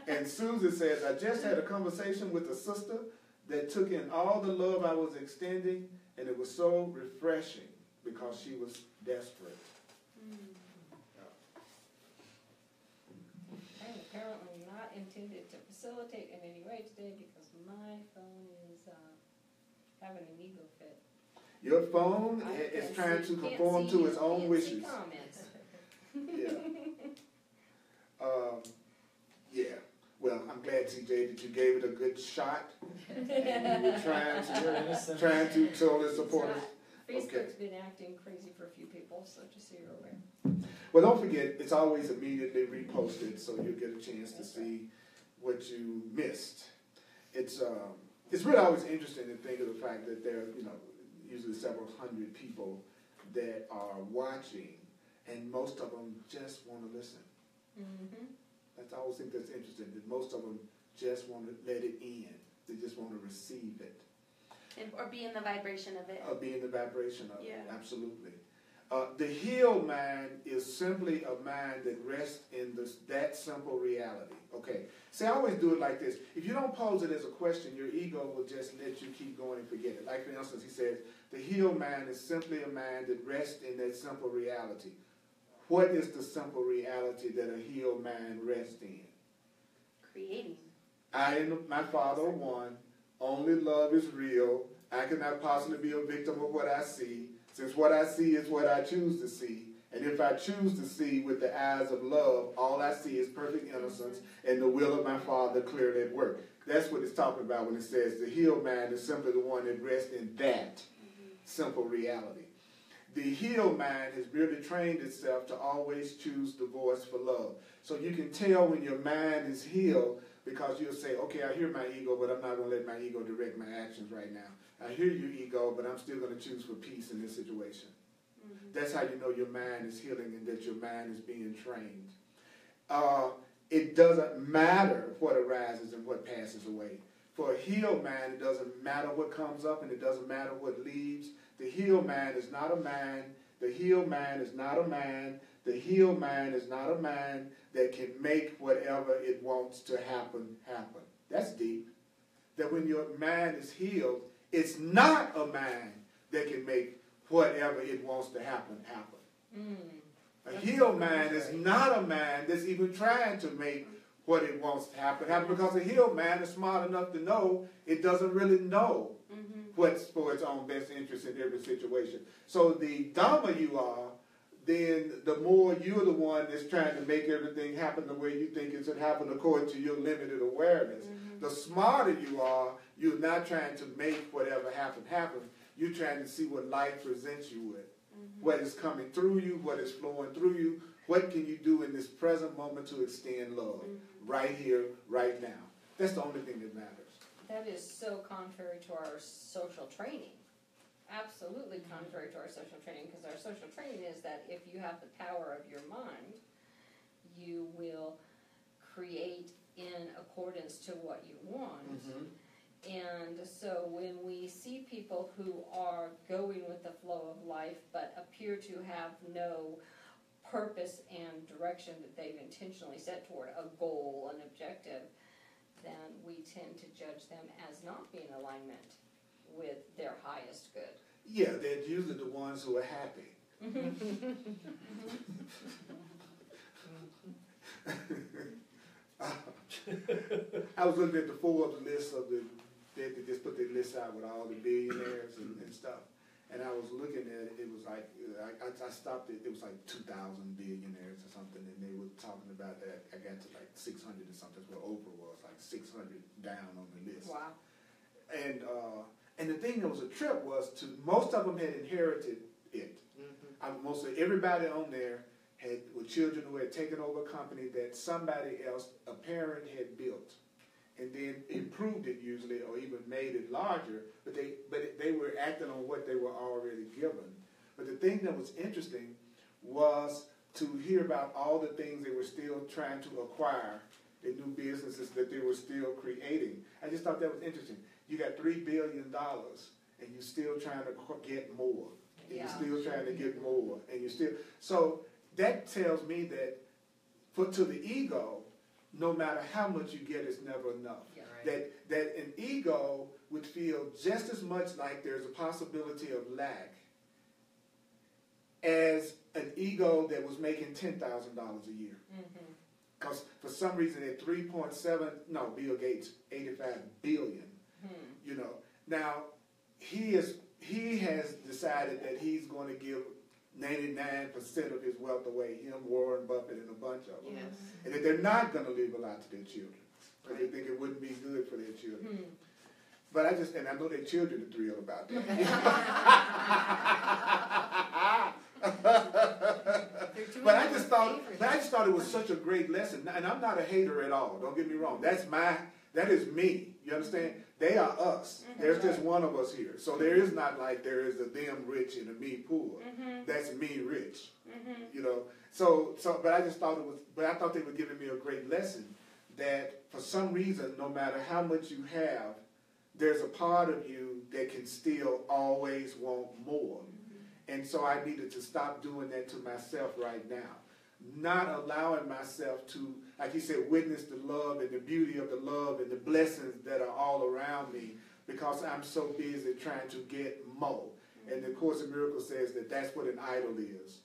And Susan says, I just had a conversation with a sister that took in all the love I was extending, and it was so refreshing because she was desperate. And apparently not intended to facilitate in any way today because my phone is having an ego fit. Your phone I is can't trying see- to can't conform see- to its own can't wishes. see comments. Yeah. Yeah. Well, I'm glad, CJ, that you gave it a good shot. And you were You're innocent. trying to totally support It's us. not- Facebook's been acting crazy for a few people, so just so you're aware. Well, don't forget, it's always immediately reposted, so you'll get a chance to see what you missed. It's really always interesting to think of the fact that there are, usually several hundred people that are watching, and most of them just want to listen. Mm-hmm. I always think that's interesting, that most of them just want to let it in. They just want to receive it. Or be in the vibration of it. Be in the vibration of it, Yeah. absolutely. The healed mind is simply a mind that rests in that simple reality. Okay, see, I always do it like this. If you don't pose it as a question, your ego will just let you keep going and forget it. Like, for instance, he says, the healed mind is simply a mind that rests in that simple reality. What is the simple reality that a healed mind rests in? Creating. I and my Father are one. Only love is real. I cannot possibly be a victim of what I see, since what I see is what I choose to see. And if I choose to see with the eyes of love, all I see is perfect innocence and the will of my Father clearly at work. That's what it's talking about when it says the healed mind is simply the one that rests in that simple reality. The healed mind has really trained itself to always choose the voice for love. So you can tell when your mind is healed because you'll say, okay, I hear my ego, but I'm not going to let my ego direct my actions right now. I hear you, ego, but I'm still going to choose for peace in this situation. That's how you know your mind is healing and that your mind is being trained. It doesn't matter what arises and what passes away. For a healed mind, it doesn't matter what comes up and it doesn't matter what leaves. The healed mind is not a man. The healed mind is not a man. The healed mind is not a man that can make whatever it wants to happen, happen. That's deep. That when your mind is healed, it's not a man that can make whatever it wants to happen, happen. A healed man is not a man that's even trying to make what it wants to happen, happen, because a healed man is smart enough to know it doesn't really know what's for its own best interest in every situation. So the dumber you are, then the more you're the one that's trying to make everything happen the way you think it should happen according to your limited awareness. The smarter you are, you're not trying to make whatever happen, happen. You're trying to see what life presents you with. What is coming through you, what is flowing through you. What can you do in this present moment to extend love? Right here, right now. That's the only thing that matters. That is so contrary to our social training. Absolutely contrary to our social training, because our social training is that if you have the power of your mind, you will create in accordance to what you want. And so when we see people who are going with the flow of life but appear to have no purpose and direction that they've intentionally set toward a goal, an objective, then we tend to judge them as not being in alignment with their highest good. Yeah, they're usually the ones who are happy. I was looking at the Forbes list of they just put their list out with all the billionaires and stuff. And I was looking at it, it was like, I stopped it was like 2,000 billionaires or something, and they were talking about that. I got to like 600 or something, that's where Oprah was, like 600 down on the list. Wow. And the thing that was a trip was most of them had inherited it. Mostly everybody on there were children who had taken over a company that somebody else, a parent, had built, and then improved it usually, or even made it larger. But they were acting on what they were already given. But the thing that was interesting was to hear about all the things they were still trying to acquire, the new businesses that they were still creating. I just thought that was interesting. You got $3 billion, and you're still trying to get more. And you're still trying to get more, and you're still. So that tells me that, to the ego, no matter how much you get, it's never enough. Yeah, right. That an ego would feel just as much like there's a possibility of lack as an ego that was making $10,000 a year. Because for some reason at 3.7, no, Bill Gates, 85 billion. You know, now he has decided that he's going to give 99% of his wealth away, him, Warren Buffett, and a bunch of them. Yes. And that they're not going to leave a lot to their children because they think it wouldn't be good for their children. But I know their children are thrilled about that. But I just thought it was such a great lesson. And I'm not a hater at all. Don't get me wrong. That is me. You understand? They are us. There's just one of us here. So there is not like there is a them rich and a me poor. That's me rich. You know. But I just thought I thought they were giving me a great lesson that for some reason, no matter how much you have, there's a part of you that can still always want more. And so I needed to stop doing that to myself right now. Not allowing myself to, like you said, witness the love and the beauty of the love and the blessings that are all around me because I'm so busy trying to get more. And the Course in Miracles says that that's what an idol is.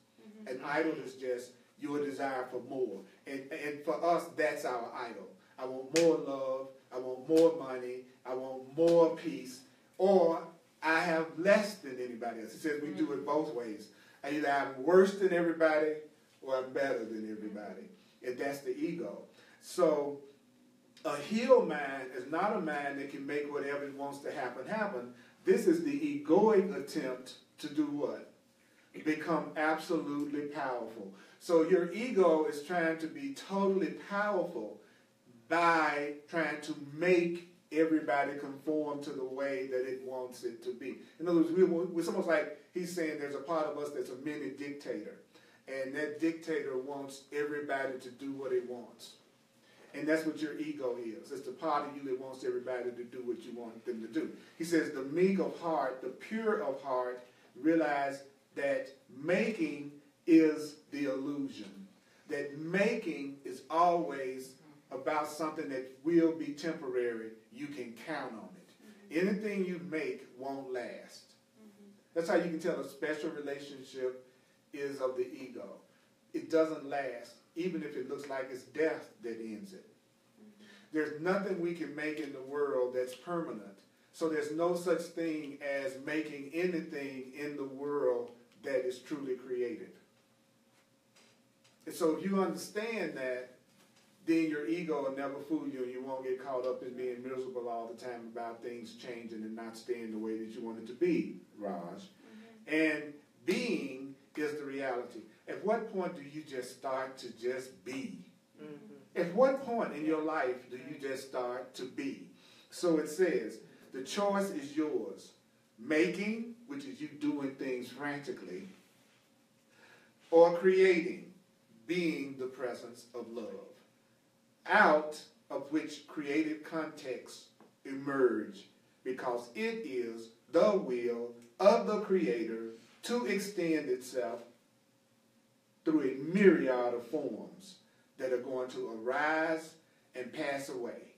An idol is just your desire for more. And for us, that's our idol. I want more love. I want more money. I want more peace. Or I have less than anybody else. He says we do it both ways. Either I'm worse than everybody or I'm better than everybody. And that's the ego. So a healed mind is not a mind that can make whatever it wants to happen. This is the egoic attempt to do what? Become absolutely powerful. So your ego is trying to be totally powerful by trying to make everybody conform to the way that it wants it to be. In other words, it's almost like he's saying there's a part of us that's a mini dictator. And that dictator wants everybody to do what he wants. And that's what your ego is. It's the part of you that wants everybody to do what you want them to do. He says the meek of heart, the pure of heart, realize that making is the illusion. That making is always about something that will be temporary. You can count on it. Anything you make won't last. That's how you can tell a special relationship is of the ego. It doesn't last, even if it looks like it's death that ends it. There's nothing we can make in the world that's permanent. So there's no such thing as making anything in the world that is truly created. And so if you understand that, then your ego will never fool you and you won't get caught up in being miserable all the time about things changing and not staying the way that you want it to be, Raj. And being is the reality. At what point do you just start to just be? At what point in your life do you just start to be? So it says, the choice is yours. Making, which is you doing things frantically, or creating, being the presence of love, out of which creative contexts emerge, because it is the will of the Creator to extend itself through a myriad of forms that are going to arise and pass away.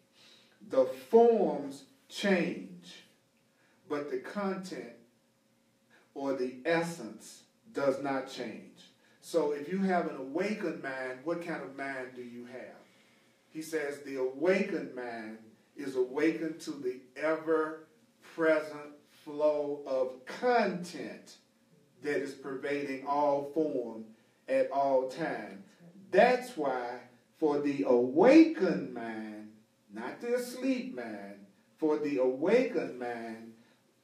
The forms change, but the content or the essence does not change. So if you have an awakened mind, what kind of mind do you have? He says the awakened mind is awakened to the ever-present flow of content that is pervading all form at all time. That's why for the awakened mind, not the asleep mind, for the awakened mind,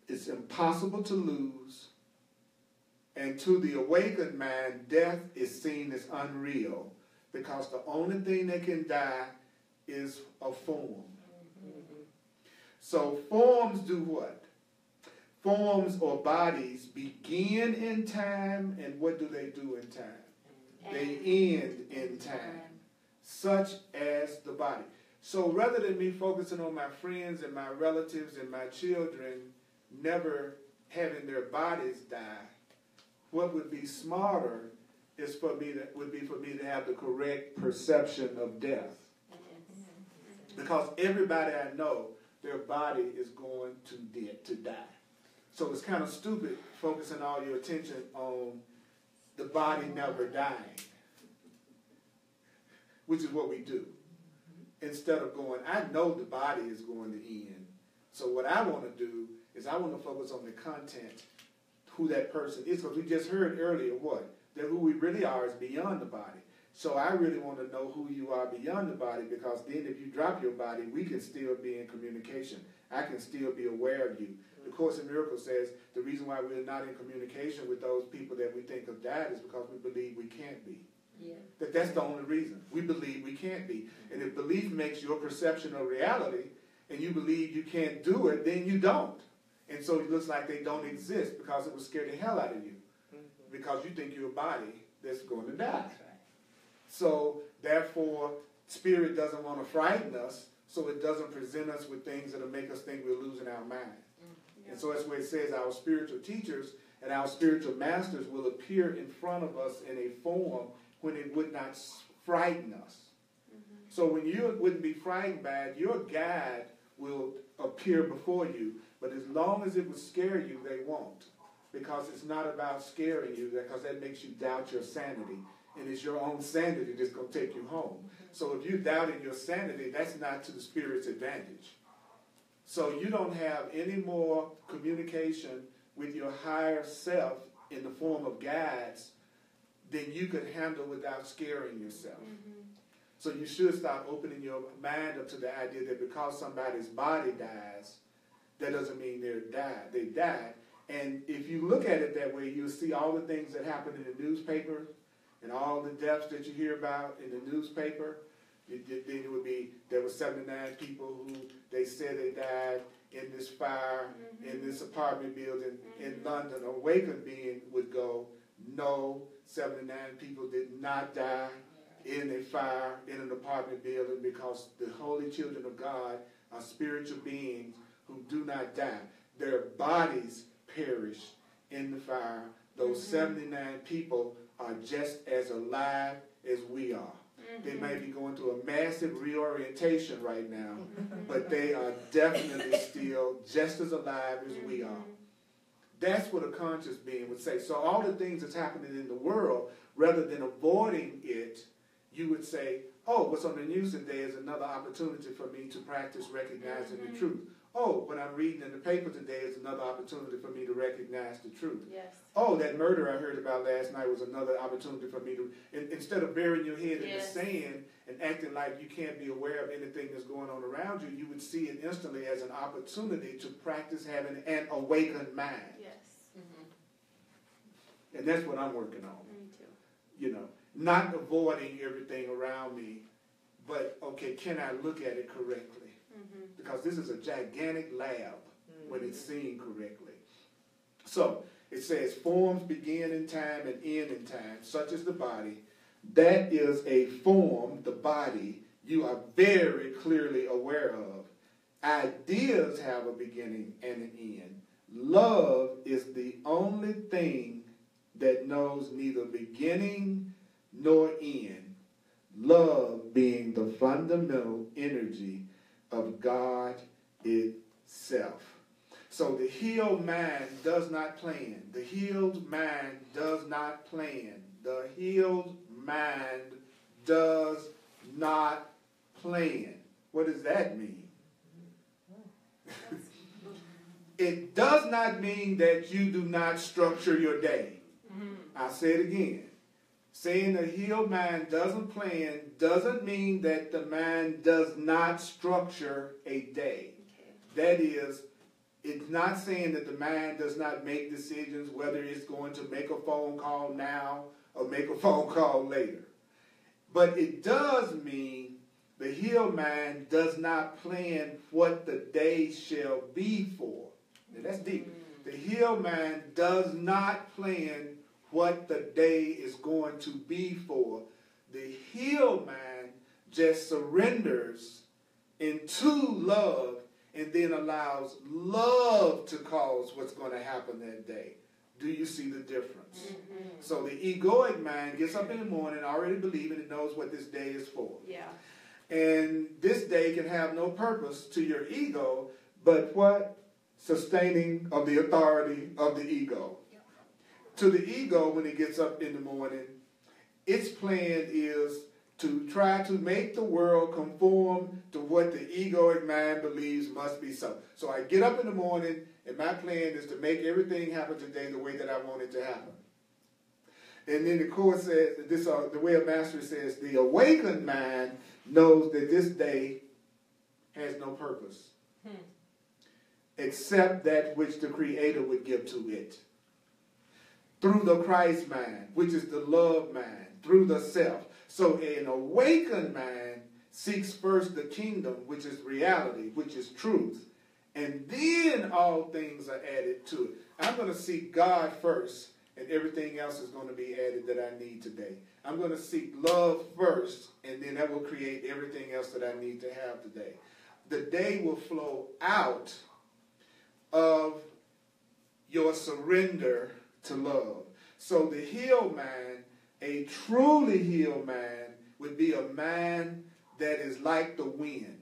it's impossible to lose. And to the awakened mind, death is seen as unreal, because the only thing that can die is a form. So forms do what? Forms or bodies begin in time, and what do they do in time? They end in time, such as the body. So rather than me focusing on my friends and my relatives and my children never having their bodies die, what would be smarter is for me to have the correct perception of death. Because everybody I know, their body is going to die. So it's kind of stupid focusing all your attention on the body never dying. which is what we do. Instead of going, I know the body is going to end. So what I want to do is I want to focus on the content, who that person is, because we just heard earlier what? That who we really are is beyond the body. So I really want to know who you are beyond the body, because then if you drop your body, we can still be in communication. I can still be aware of you. The Course in Miracles says the reason why we're not in communication with those people that we think have died is because we believe we can't be. Yeah. That's the only reason. We believe we can't be. And if belief makes your perception of reality, and you believe you can't do it, then you don't. And so it looks like they don't exist because it will scare the hell out of you. Because you think you're a body that's going to die. So, therefore, spirit doesn't want to frighten us, so it doesn't present us with things that will make us think we're losing our mind. And so that's where it says our spiritual teachers and our spiritual masters will appear in front of us in a form when it would not frighten us. So when you wouldn't be frightened by it, your guide will appear before you. But as long as it would scare you, they won't. Because it's not about scaring you, because that makes you doubt your sanity. And it's your own sanity that's going to take you home. So if you're doubting your sanity, that's not to the spirit's advantage. So you don't have any more communication with your higher self in the form of guides than you could handle without scaring yourself. So you should start opening your mind up to the idea that because somebody's body dies, that doesn't mean they died. And if you look at it that way, you'll see all the things that happen in the newspaper and all the deaths that you hear about in the newspaper. Then it would be, there were 79 people who they said they died in this fire, in this apartment building in London. A awakened being would go, no, 79 people did not die in a fire in an apartment building, because the holy children of God are spiritual beings who do not die. Their bodies perish in the fire. Those 79 people are just as alive as we are. They may be going through a massive reorientation right now, but they are definitely still just as alive as we are. That's what a conscious being would say. So all the things that's happening in the world, rather than avoiding it, you would say, oh, what's on the news today is another opportunity for me to practice recognizing the truth. Oh, what I'm reading in the paper today is another opportunity for me to recognize the truth. Yes. Oh, that murder I heard about last night was another opportunity for me to, instead of burying your head in the sand and acting like you can't be aware of anything that's going on around you, you would see it instantly as an opportunity to practice having an awakened mind. Yes. And that's what I'm working on. Me too. You know, not avoiding everything around me, but, okay, can I look at it correctly? Because this is a gigantic lab when it's seen correctly. So, it says, forms begin in time and end in time, such as the body. That is a form, the body, you are very clearly aware of. Ideas have a beginning and an end. Love is the only thing that knows neither beginning nor end. Love being the fundamental energy of God itself. So the healed mind does not plan. The healed mind does not plan. The healed mind does not plan. What does that mean? It does not mean that you do not structure your day. I'll say it again. Saying the healed mind doesn't plan doesn't mean that the mind does not structure a day. That is, it's not saying that the mind does not make decisions, whether it's going to make a phone call now or make a phone call later. But it does mean the healed mind does not plan what the day shall be for. Now that's deep. The healed mind does not plan what the day is going to be for. The healed mind just surrenders into love and then allows love to cause what's going to happen that day. Do you see the difference? So the egoic mind gets up in the morning already believing it knows what this day is for. Yeah. And this day can have no purpose to your ego, but what? Sustaining of the authority of the ego. To the ego, when it gets up in the morning, its plan is to try to make the world conform to what the egoic mind believes must be so. So I get up in the morning, and my plan is to make everything happen today the way that I want it to happen. And then the Course says, the Way of Mastery says, the awakened mind knows that this day has no purpose except that which the Creator would give to it. Through the Christ mind, which is the love mind, through the self. So an awakened mind seeks first the kingdom, which is reality, which is truth. And then all things are added to it. I'm going to seek God first, and everything else is going to be added that I need today. I'm going to seek love first, and then that will create everything else that I need to have today. The day will flow out of your surrender to love. So the healed mind, a truly healed mind, would be a mind that is like the wind.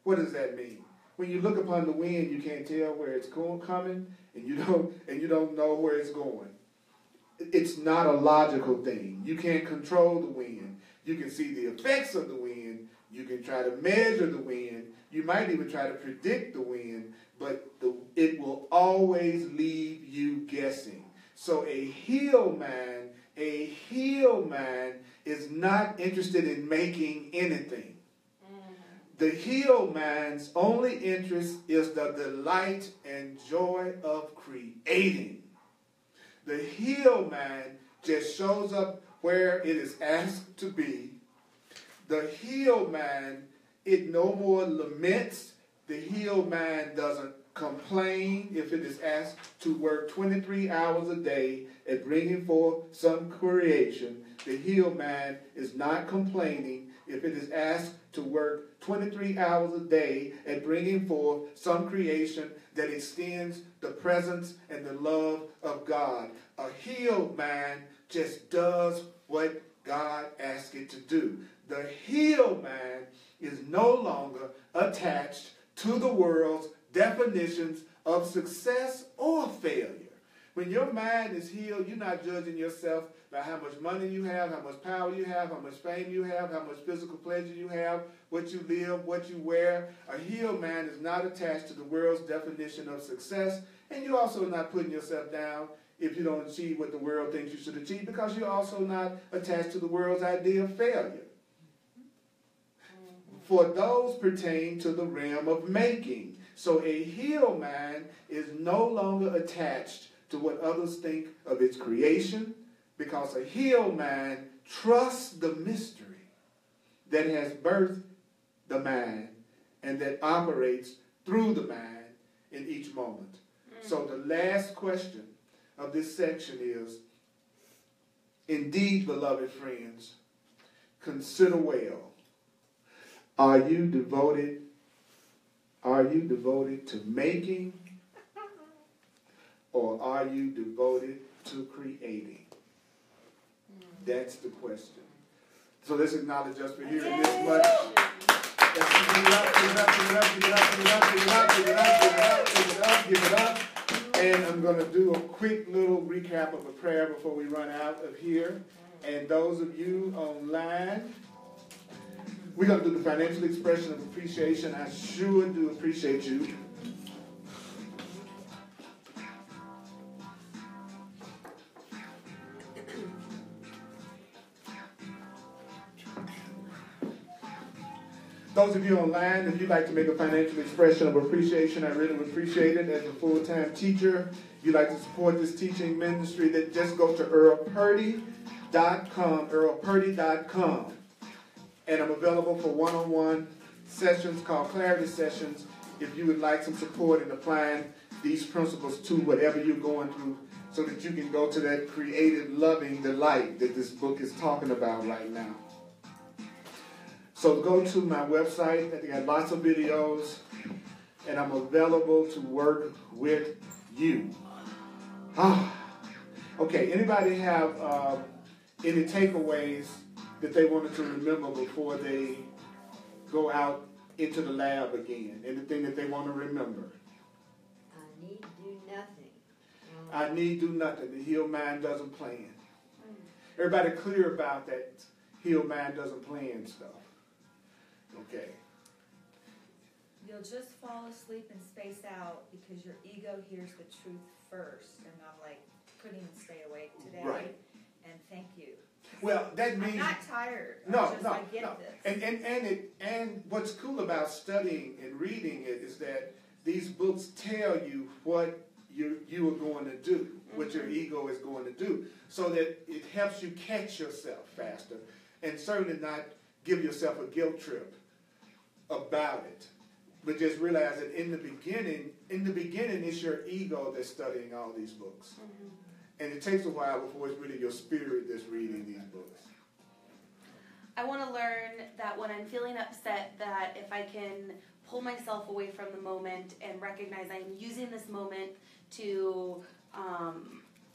What does that mean? When you look upon the wind, you can't tell where it's coming, and you don't know where it's going. It's not a logical thing. You can't control the wind. You can see the effects of the wind. You can try to measure the wind. You might even try to predict the wind, but it will always leave you guessing. So a healed mind is not interested in making anything. The healed mind's only interest is the delight and joy of creating. The healed mind just shows up where it is asked to be. The healed mind, it no more laments. The healed mind doesn't complain if it is asked to work 23 hours a day at bringing forth some creation. The healed mind is not complaining if it is asked to work 23 hours a day at bringing forth some creation that extends the presence and the love of God. A healed mind just does what God asks it to do. The healed mind is no longer attached to the world's definitions of success or failure. When your mind is healed, you're not judging yourself by how much money you have, how much power you have, how much fame you have, how much physical pleasure you have, what you live, what you wear. A healed man is not attached to the world's definition of success, and you're also not putting yourself down if you don't achieve what the world thinks you should achieve, because you're also not attached to the world's idea of failure. For those pertain to the realm of making. So a healed mind is no longer attached to what others think of its creation, because a healed mind trusts the mystery that has birthed the mind and that operates through the mind in each moment. So the last question of this section is, indeed, beloved friends, consider well. Are you devoted to making, or are you devoted to creating? That's the question. So let's acknowledge us for hearing this much. Give it up. And I'm going to do a quick little recap of a prayer before we run out of here. And those of you online, we're going to do the financial expression of appreciation. I sure do appreciate you. Those of you online, if you'd like to make a financial expression of appreciation, I really would appreciate it. As a full-time teacher, if you'd like to support this teaching ministry, that just go to earlpurdy.com, earlpurdy.com. And I'm available for one-on-one sessions called clarity sessions if you would like some support in applying these principles to whatever you're going through, so that you can go to that creative, loving delight that this book is talking about right now. So go to my website. I got lots of videos, and I'm available to work with you. Okay, anybody have any takeaways that they wanted to remember before they go out into the lab again? Anything that they want to remember? I need do nothing. I need do nothing. The healed mind doesn't plan. Everybody clear about that. healed mind doesn't plan stuff. Okay. You'll just fall asleep and space out because your ego hears the truth first. And I'm like, couldn't even stay awake today. Right. And thank you. Well, that means I'm not tired. I get this. And what's cool about studying and reading it is that these books tell you what you are going to do, what your ego is going to do, so that it helps you catch yourself faster, and certainly not give yourself a guilt trip about it. But just realize that in the beginning, it's your ego that's studying all these books. And it takes a while before it's really your spirit that's reading these books. I want to learn that when I'm feeling upset, that if I can pull myself away from the moment and recognize I'm using this moment to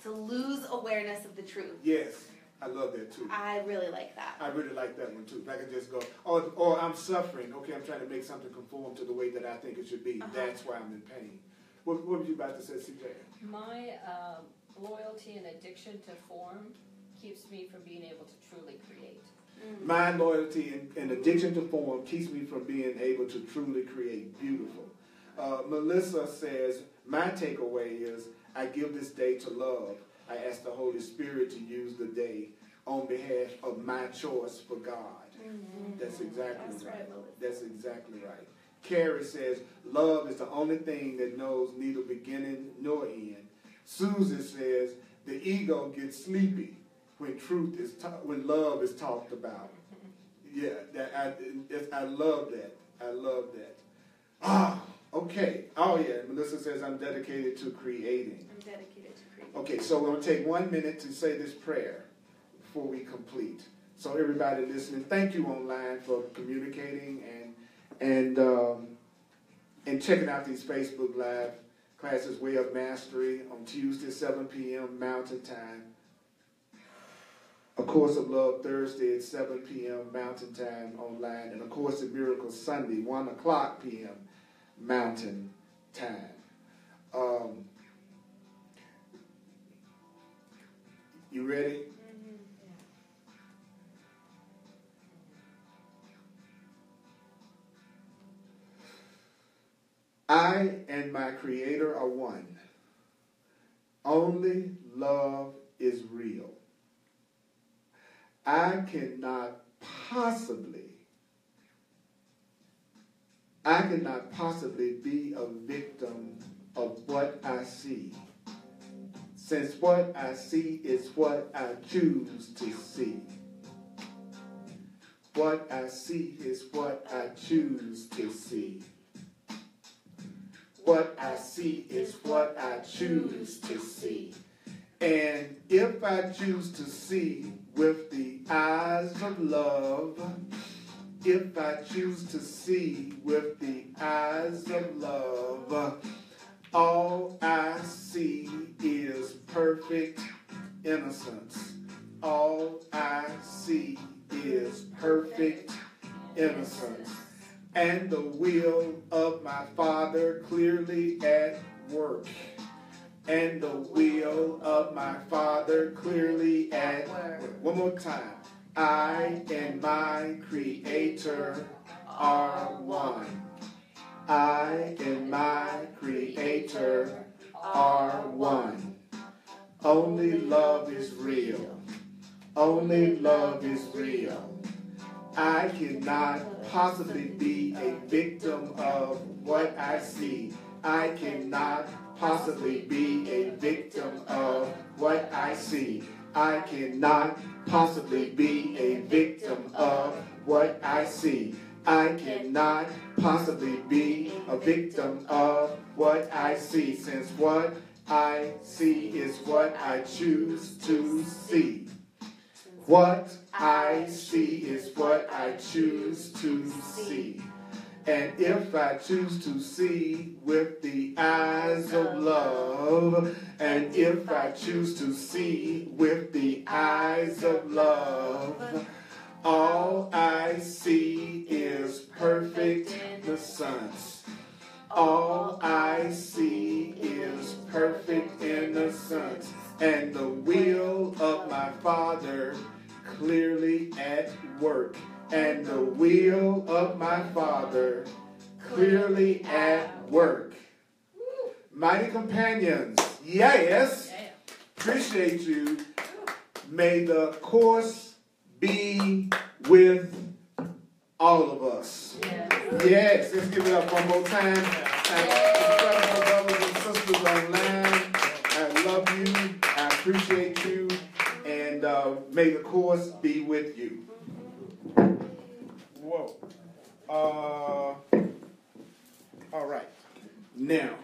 lose awareness of the truth. Yes, I love that too. I really like that. I really like that one too. If I can just go, or I'm suffering. Okay, I'm trying to make something conform to the way that I think it should be. That's why I'm in pain. What were you about to say, CJ? My loyalty and addiction to form keeps me from being able to truly create. My loyalty and addiction to form keeps me from being able to truly create. Beautiful. Melissa says, my takeaway is, I give this day to love. I ask the Holy Spirit to use the day on behalf of my choice for God. That's exactly right. That's exactly right. Carrie says, love is the only thing that knows neither beginning nor end. Susie says, the ego gets sleepy when when love is talked about. Yeah, I love that. I love that. Okay. Oh yeah, Melissa says, I'm dedicated to creating. I'm dedicated to creating. Okay, so we're going to take 1 minute to say this prayer before we complete. So everybody listening, thank you online for communicating and checking out these Facebook Live classes, Way of Mastery, on Tuesday, 7 p.m. Mountain Time. A Course of Love Thursday at 7 p.m. Mountain Time online. And A Course in Miracles Sunday, 1 o'clock p.m. Mountain Time. You ready? I and my Creator are one. Only love is real. I cannot possibly be a victim of what I see, since what I see is what I choose to see. What I see is what I choose to see. What I see is what I choose to see. And if I choose to see with the eyes of love, if I choose to see with the eyes of love, all I see is perfect innocence. All I see is perfect innocence. And the will of my Father clearly at work. And the will of my Father clearly at work. One more time. I and my Creator are one. I and my Creator are one. Only love is real. Only love is real. I cannot possibly be a victim of what I see. I cannot possibly be a victim of what I see. I cannot possibly be a victim of what I see. I cannot possibly be a victim of what I see, since what I see is what I choose to see. What I see is what I choose to see. And if I choose to see with the eyes of love, and if I choose to see with the eyes of love, all I see is perfect innocence. All I see is perfect innocence. And the will of my Father clearly at work, and the will of my Father clearly at work. Mighty companions, yes, appreciate you. May the course be with all of us. Yes, let's give it up one more time. Incredible brothers and sisters online. I love you. I appreciate you. And may the course be with you. Whoa. All right. Now.